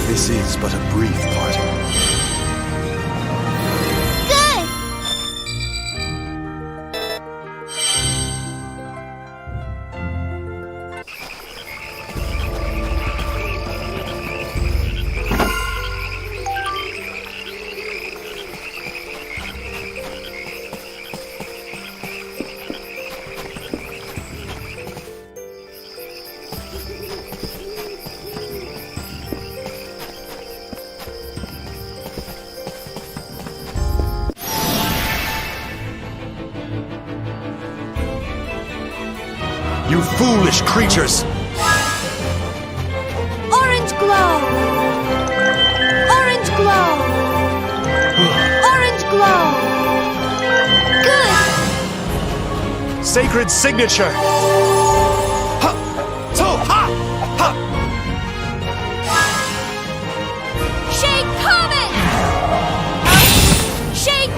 This is but a brief parting. Good! You foolish creatures! Orange glow! Orange glow! Orange glow! Good! Sacred signature! Ha! To! Ha! Ha! Shade Comet! Shade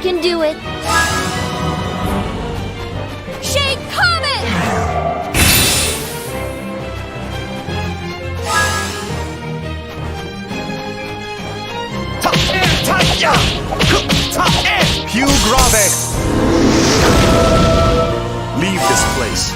can do it. Shake Comet! Hugh Grave! Leave this place.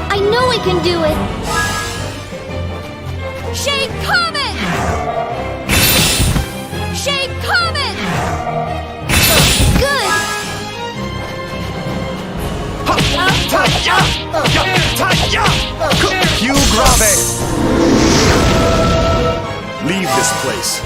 I know we can do it! Shake Comet! Shake Comet! Good! Hugh Grave! Leave this place.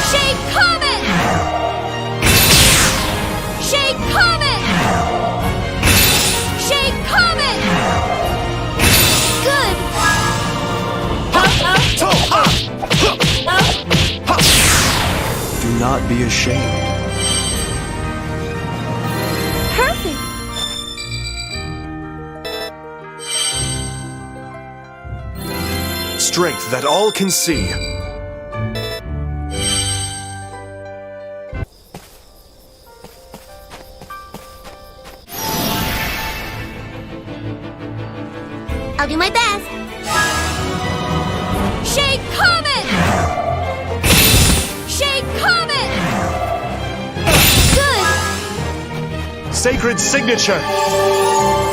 Shake Comet! Shake Comet! Shake Comet! Good! Do not be ashamed. Perfect! Strength that all can see. I'll do my best. Shake Comet! Shake Comet! Good! Sacred signature!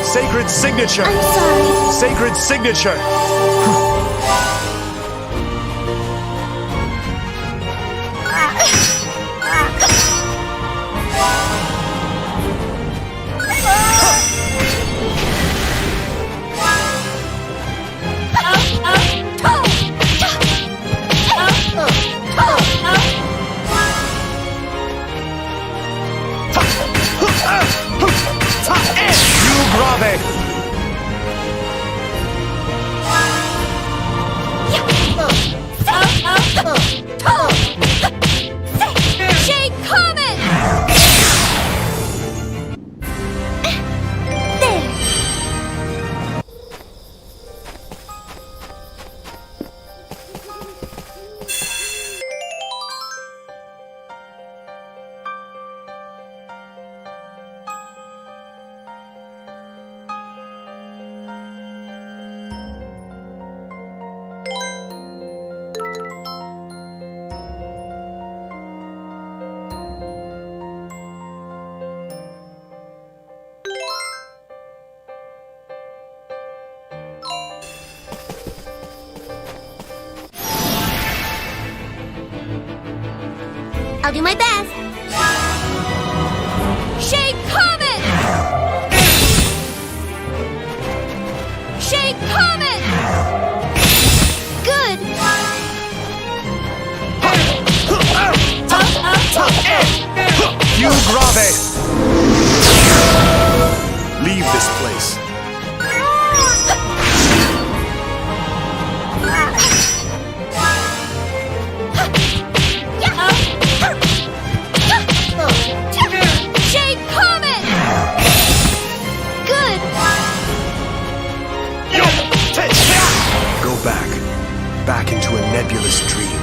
Sacred signature! I'm sorry. Sacred signature! Hugh Grave! Shake Comet! There! I'll do my best. Shake Comet! Shake Comet! Good! Hugh Grave! Leave this place. Shake Comet! Good! Go back. Back into a nebulous dream.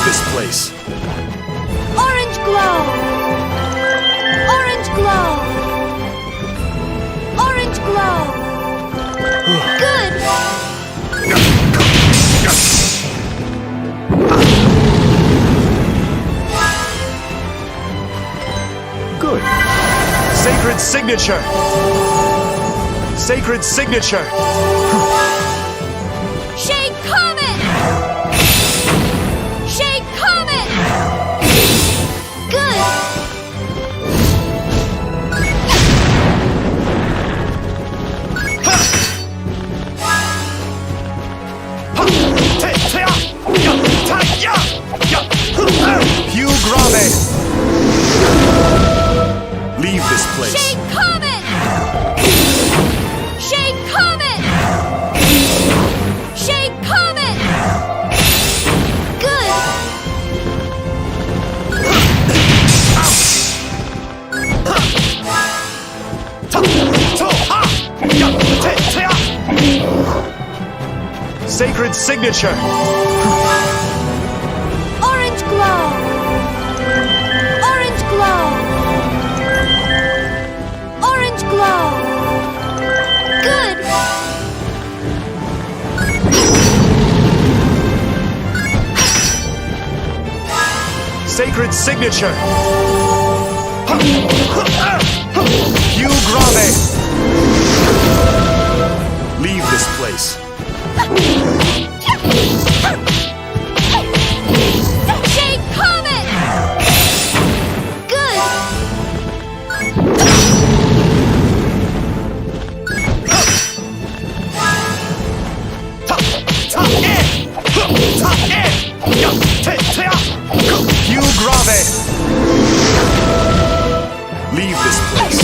this place. Orange glow! Orange glow! Orange glow! Good! Good. Sacred signature. Sacred signature. Shade Comet! Shade Comet! Good! Hugh Grave. Leave this place. Shade Comet! Shade Comet! Shade Comet! Good! Sacred signature. Orange glow! Orange glow! Orange glow! Good! Sacred signature. Hugh Grave. Leave this place. Shade Comet! Good! Hugh Grave. Leave this place.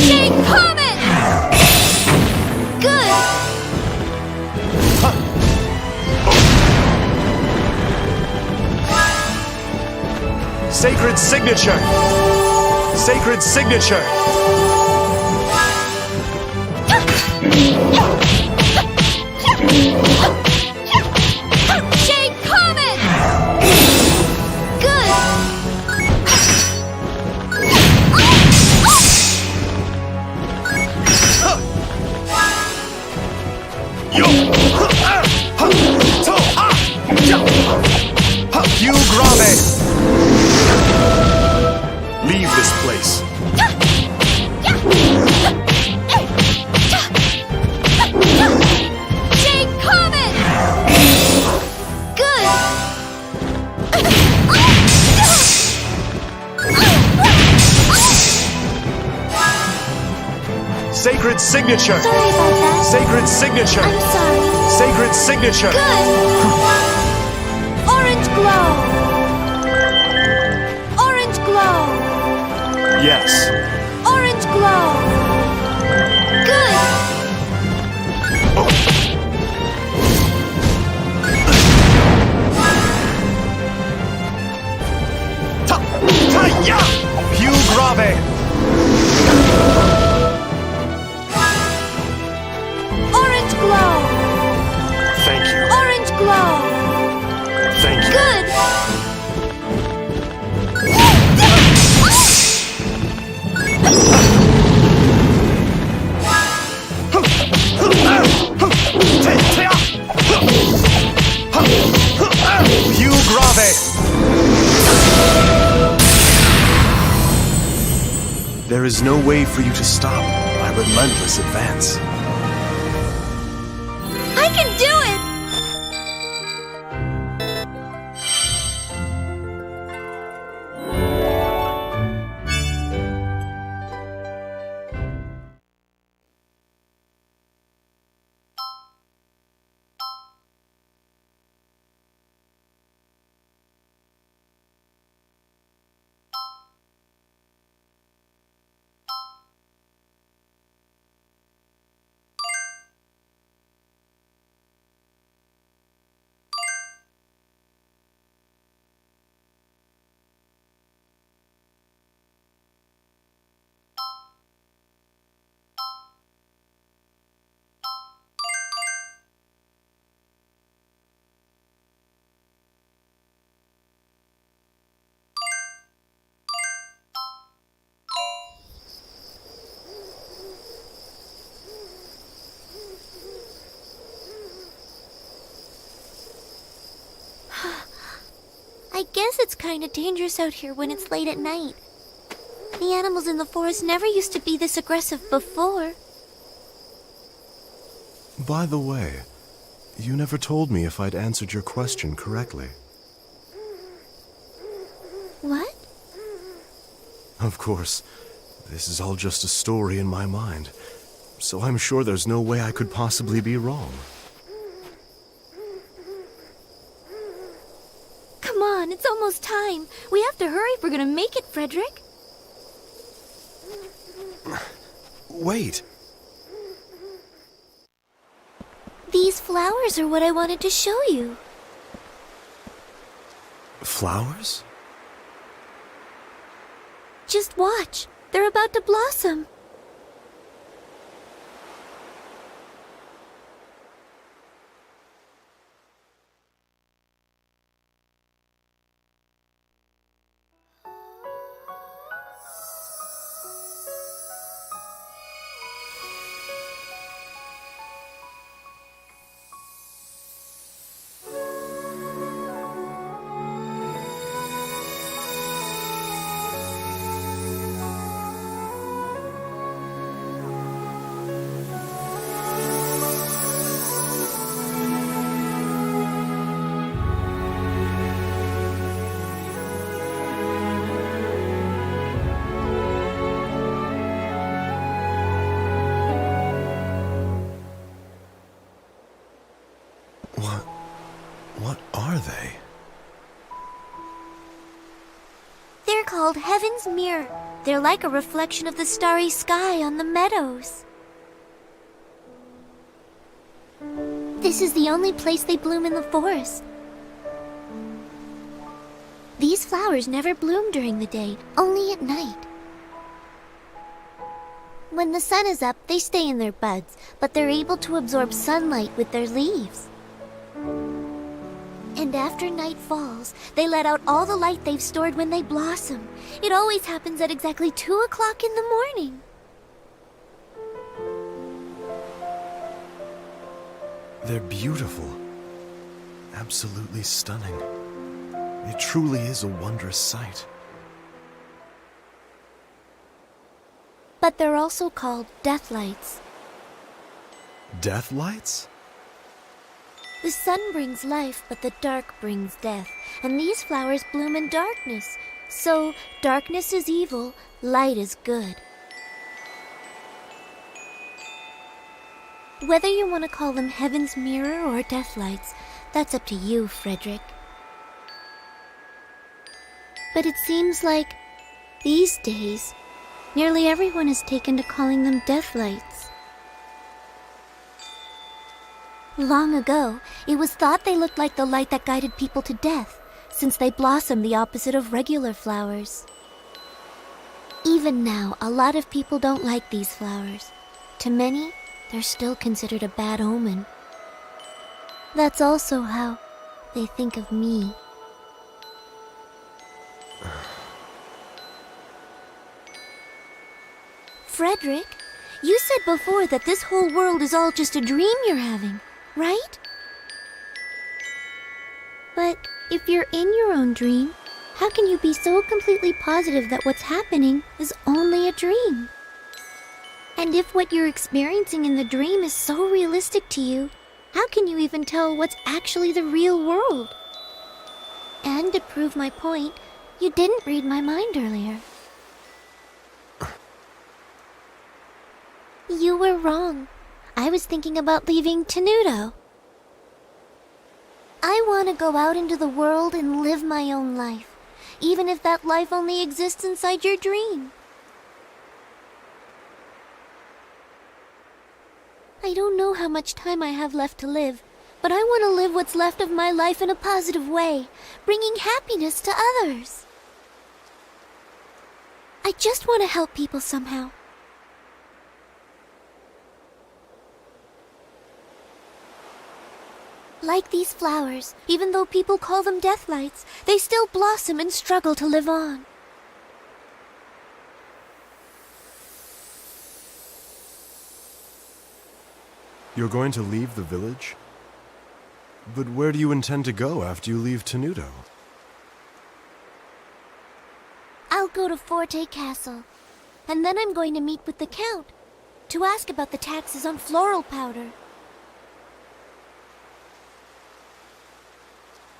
Shade Comet! Good! Sacred signature. Sacred signature. Shade Comet! Good! Hugh Grave. Leave this place. Shade Comet! Good! Sacred signature. Sorry about that. Sacred signature. I'm sorry. Sacred signature. Good! Orange glow! Orange glow! Yes. Orange glow! Good! Hugh Grave. Orange glow! Thank you. Orange glow! Thank you. Good! Hugh Grave. There is no way for you to stop my relentless advance. I can do it! I guess it's kinda dangerous out here when it's late at night. The animals in the forest never used to be this aggressive before. By the way, you never told me if I'd answered your question correctly. What? Of course, this is all just a story in my mind, so I'm sure there's no way I could possibly be wrong. Come on, it's almost time. We have to hurry if we're gonna make it, Frederick. Wait! These flowers are what I wanted to show you. Flowers? Just watch. They're about to blossom. What are they? They're called Heaven's Mirror. They're like a reflection of the starry sky on the meadows. This is the only place they bloom in the forest. These flowers never bloom during the day, only at night. When the sun is up, they stay in their buds, but they're able to absorb sunlight with their leaves. And after night falls, they let out all the light they've stored when they blossom. It always happens at exactly 2 o'clock in the morning. They're beautiful. Absolutely stunning. It truly is a wondrous sight. But they're also called death lights. Death lights? The sun brings life, but the dark brings death. And these flowers bloom in darkness. So, darkness is evil, light is good. Whether you want to call them Heaven's Mirror or death lights, that's up to you, Frederick. But it seems like, these days, nearly everyone has taken to calling them death lights. Long ago, it was thought they looked like the light that guided people to death, since they blossom the opposite of regular flowers. Even now, a lot of people don't like these flowers. To many, they're still considered a bad omen. That's also how they think of me. Frederick, you said before that this whole world is all just a dream you're having, right? But if you're in your own dream, how can you be so completely positive that what's happening is only a dream? And if what you're experiencing in the dream is so realistic to you, how can you even tell what's actually the real world? And to prove my point, you didn't read my mind earlier. You were wrong. I was thinking about leaving Tenuto. I want to go out into the world and live my own life, even if that life only exists inside your dream. I don't know how much time I have left to live, but I want to live what's left of my life in a positive way, bringing happiness to others. I just want to help people somehow. Like these flowers, even though people call them death lights, they still blossom and struggle to live on. You're going to leave the village? But where do you intend to go after you leave Tenuto? go to Forte Castle, and then I'm going to meet with the Count to ask about the taxes on floral powder.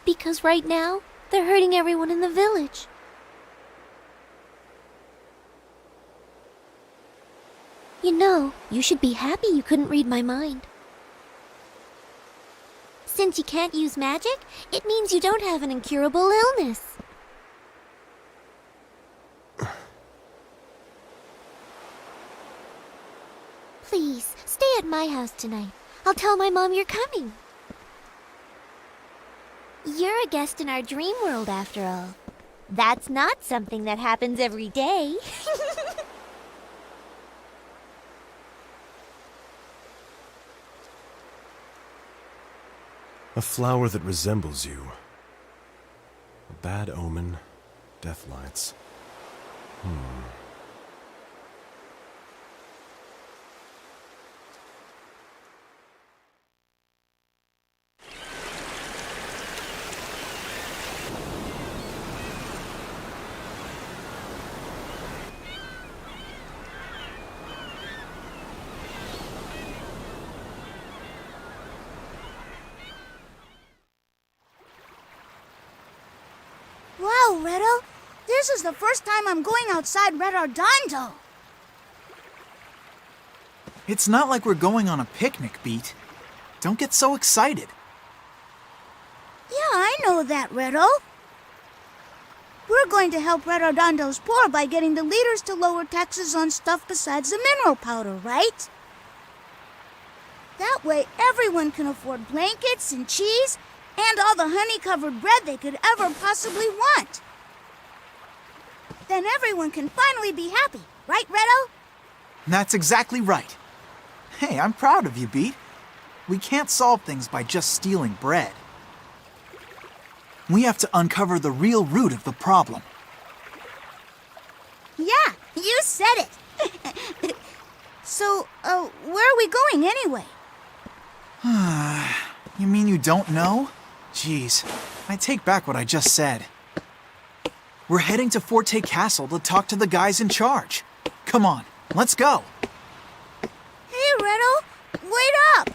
Because right now, they're hurting everyone in the village. You know, you should be happy you couldn't read my mind. Since you can't use magic, it means you don't have an incurable illness. Please, stay at my house tonight. I'll tell my mom you're coming. You're a guest in our dream world, after all. That's not something that happens every day. A flower that resembles you. A bad omen, death lights. Wow, Redo, this is the first time I'm going outside Red Ardondo. It's not like we're going on a picnic, Beat. Don't get so excited. Yeah, I know that, Redo. We're going to help Red Ardondo's poor by getting the leaders to lower taxes on stuff besides the mineral powder, right? That way everyone can afford blankets and cheese and all the honey-covered bread they could ever possibly want. Then everyone can finally be happy, right, Redo? That's exactly right. Hey, I'm proud of you, Beat. We can't solve things by just stealing bread. We have to uncover the real root of the problem. Yeah, you said it. So, where are we going anyway? You mean you don't know? Jeez, I take back what I just said. We're heading to Forte Castle to talk to the guys in charge. Come on, let's go. Hey, Redo, wait up!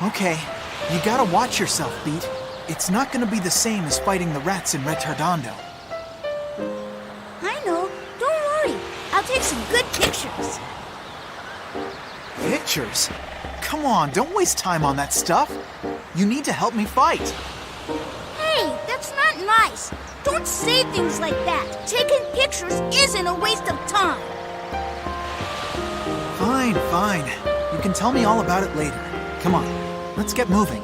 Okay, you gotta watch yourself, Beat. It's not gonna be the same as fighting the rats in Retardando. I know. Don't worry. I'll take some good pictures. Pictures? Come on, don't waste time on that stuff. You need to help me fight. Hey, that's not nice. Don't say things like that. Taking pictures isn't a waste of time. Fine, fine. You can tell me all about it later. Come on, let's get moving.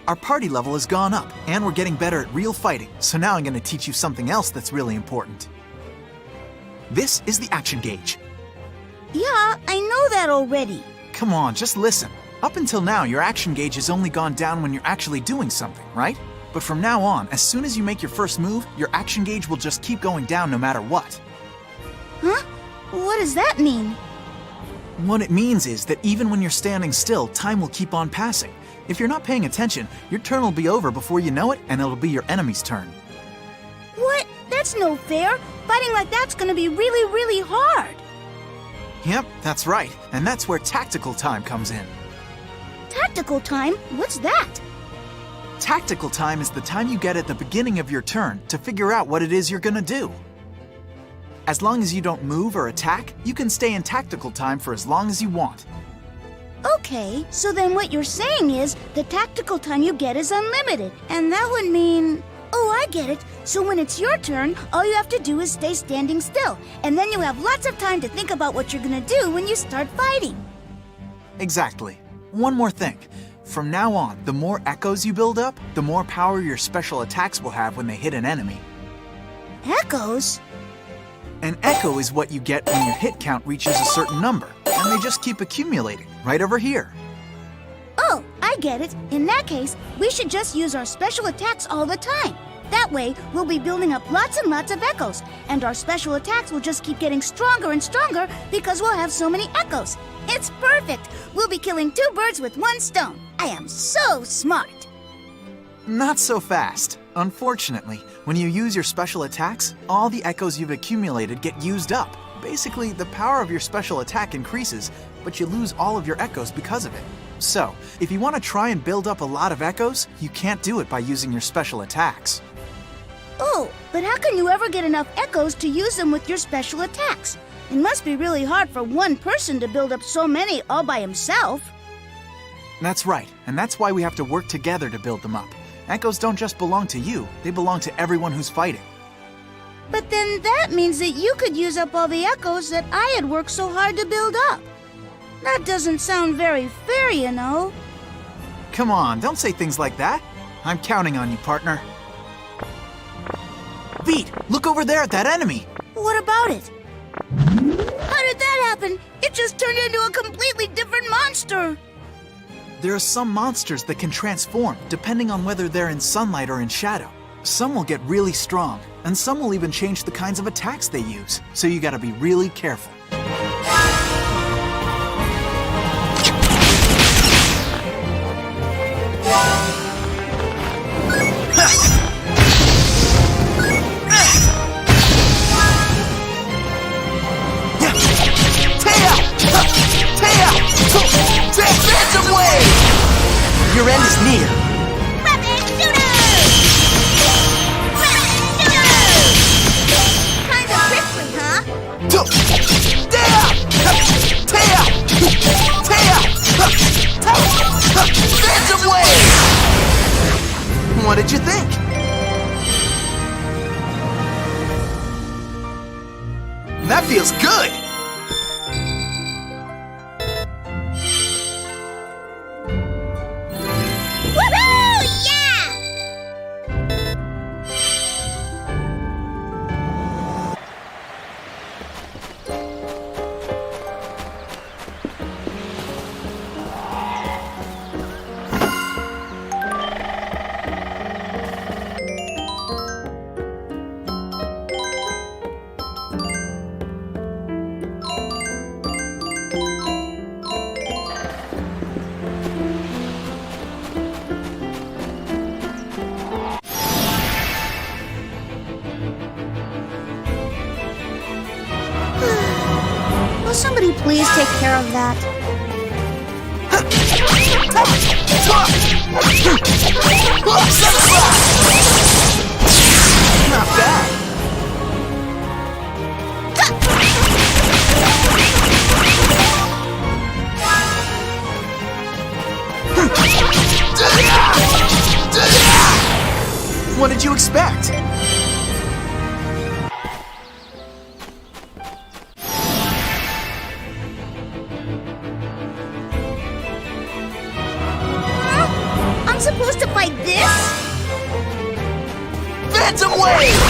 Our party level has gone up, and we're getting better at real fighting, so now I'm going to teach you something else that's really important. This is the action gauge. Yeah, I know that already. Come on, just listen. Up until now, your action gauge has only gone down when you're actually doing something, right? But from now on, as soon as you make your first move, your action gauge will just keep going down no matter what. Huh? What does that mean? What it means is that even when you're standing still, time will keep on passing. If you're not paying attention, your turn will be over before you know it, and it'll be your enemy's turn. What? That's no fair. Fighting like that's gonna be really, really hard. Yep, that's right. And that's where tactical time comes in. Tactical time? What's that? Tactical time is the time you get at the beginning of your turn to figure out what it is you're gonna do. As long as you don't move or attack, you can stay in tactical time for as long as you want. Okay, so then what you're saying is the tactical time you get is unlimited. And that would mean... Oh, I get it. So when it's your turn, all you have to do is stay standing still. And then you have lots of time to think about what you're gonna do when you start fighting. Exactly. One more thing. From now on, the more echoes you build up, the more power your special attacks will have when they hit an enemy. Echoes? An echo is what you get when your hit count reaches a certain number, and they just keep accumulating, right over here. Oh, I get it. In that case, we should just use our special attacks all the time. That way, we'll be building up lots and lots of echoes, and our special attacks will just keep getting stronger and stronger because we'll have so many echoes. It's perfect! We'll be killing two birds with one stone. I am so smart! Not so fast. Unfortunately, when you use your special attacks, all the echoes you've accumulated get used up. Basically, the power of your special attack increases, but you lose all of your echoes because of it. So, if you want to try and build up a lot of echoes, you can't do it by using your special attacks. Oh, but how can you ever get enough echoes to use them with your special attacks? It must be really hard for one person to build up so many all by himself. That's right, and that's why we have to work together to build them up. Echoes don't just belong to you, they belong to everyone who's fighting. But then that means that you could use up all the echoes that I had worked so hard to build up. That doesn't sound very fair, you know. Come on, don't say things like that. I'm counting on you, partner. Beat, look over there at that enemy. What about it? How did that happen? It just turned into a completely different monster. There are some monsters that can transform, depending on whether they're in sunlight or in shadow. Some will get really strong, and some will even change the kinds of attacks they use, so you gotta be really careful. Your end is near. Rapid shooters! Rapid shooters! Kinda quickly, huh? That feels good! Woohoo! Yeah! Will somebody please take care of that? Not bad! What did you expect? I'm supposed to fight this? Phantom Wave!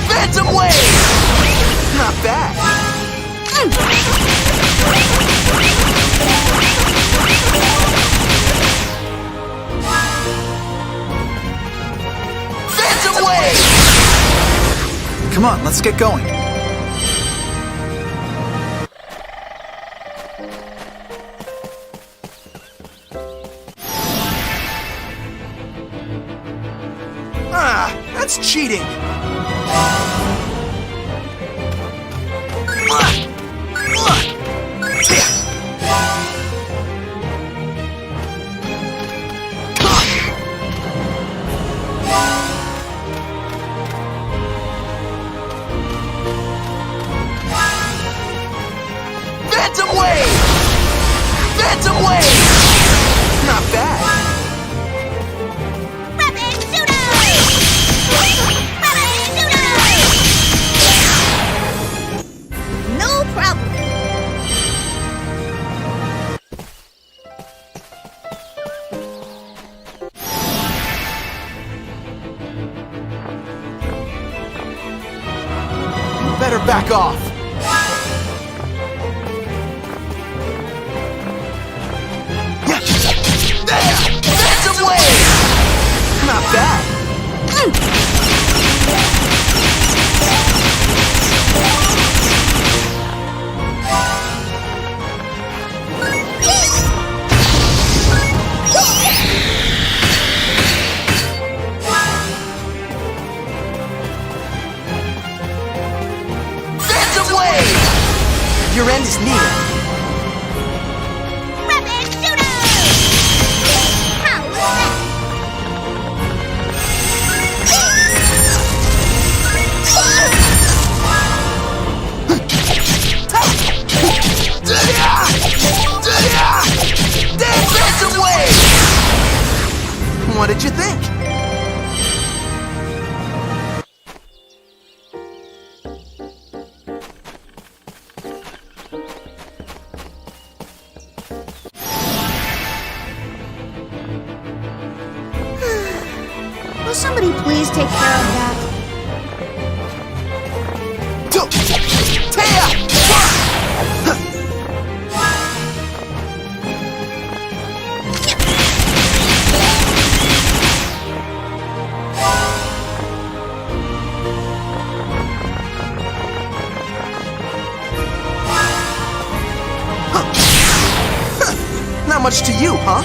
Phantom Wave! Not bad. Phantom Wave! Come on, let's get going. Ah, that's cheating. Phantom Wave! Phantom Wave! Not bad. Rapid Judo! Rapid Judo! No problem. You better back off. Yeah. There! Phantom Wave! Not bad. Phantom Wave! Your end is near. Rapid Judo! How was that? Dead Phantom Wave! What did you think? Will somebody please take care of that? Not much to you, huh?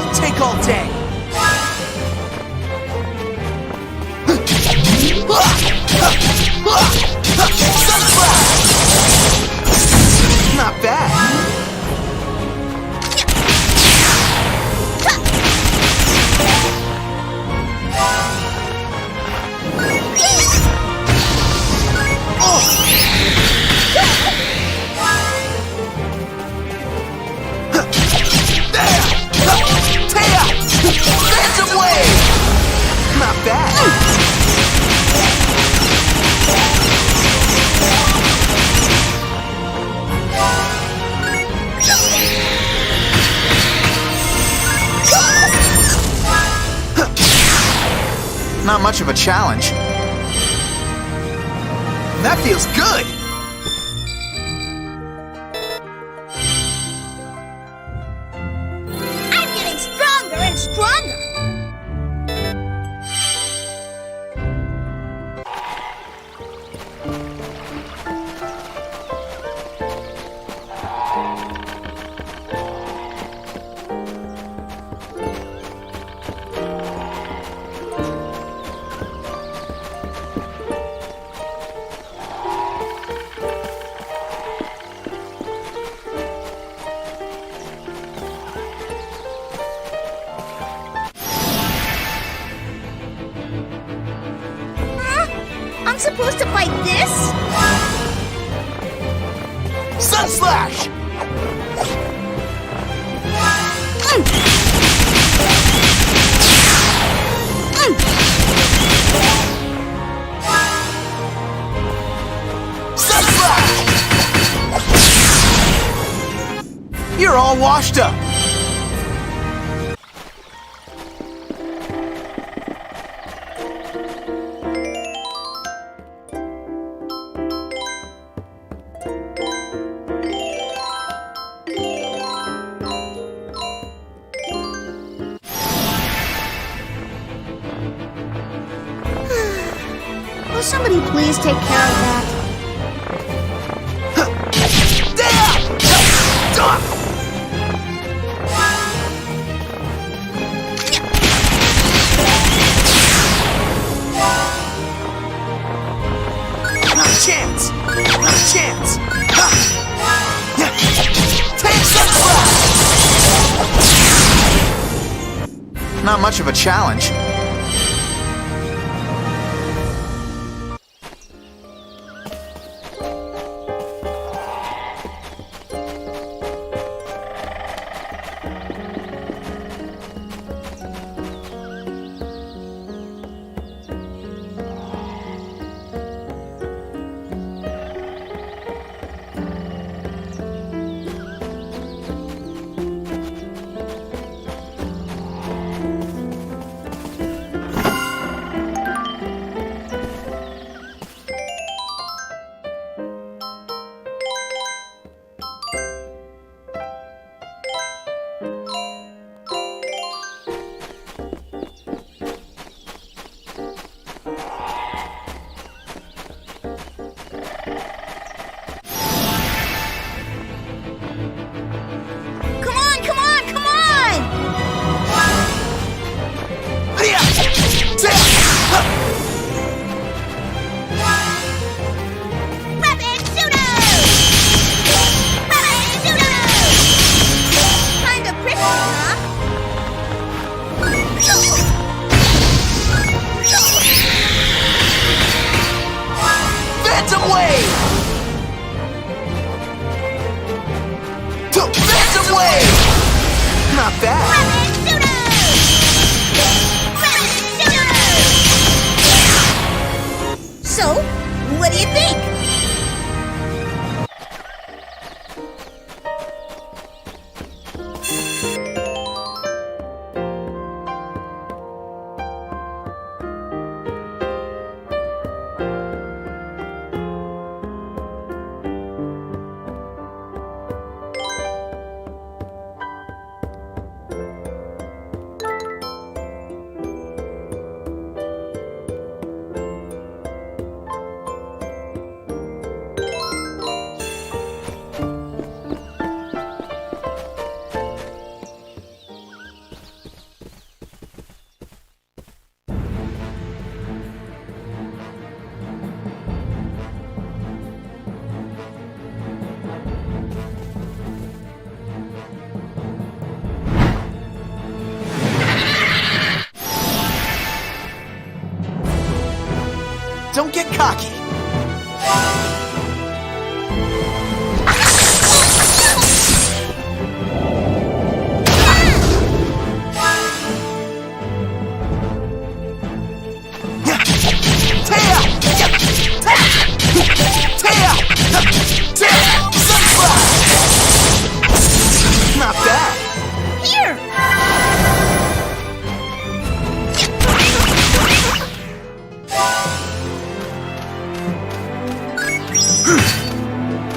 Don't take all day. Not bad. Phantom Wave! Not bad. Not much of a challenge. That feels good! I'm getting stronger and stronger. I'm supposed to fight this? Sun Slash! Sun Slash! You're all washed up. Will somebody please take care of that? Not a chance! Not a chance! Take Sun Slash! Not much of a challenge. Phantom Wave! Phantom Wave! Not bad. So, what do you think? Don't get cocky.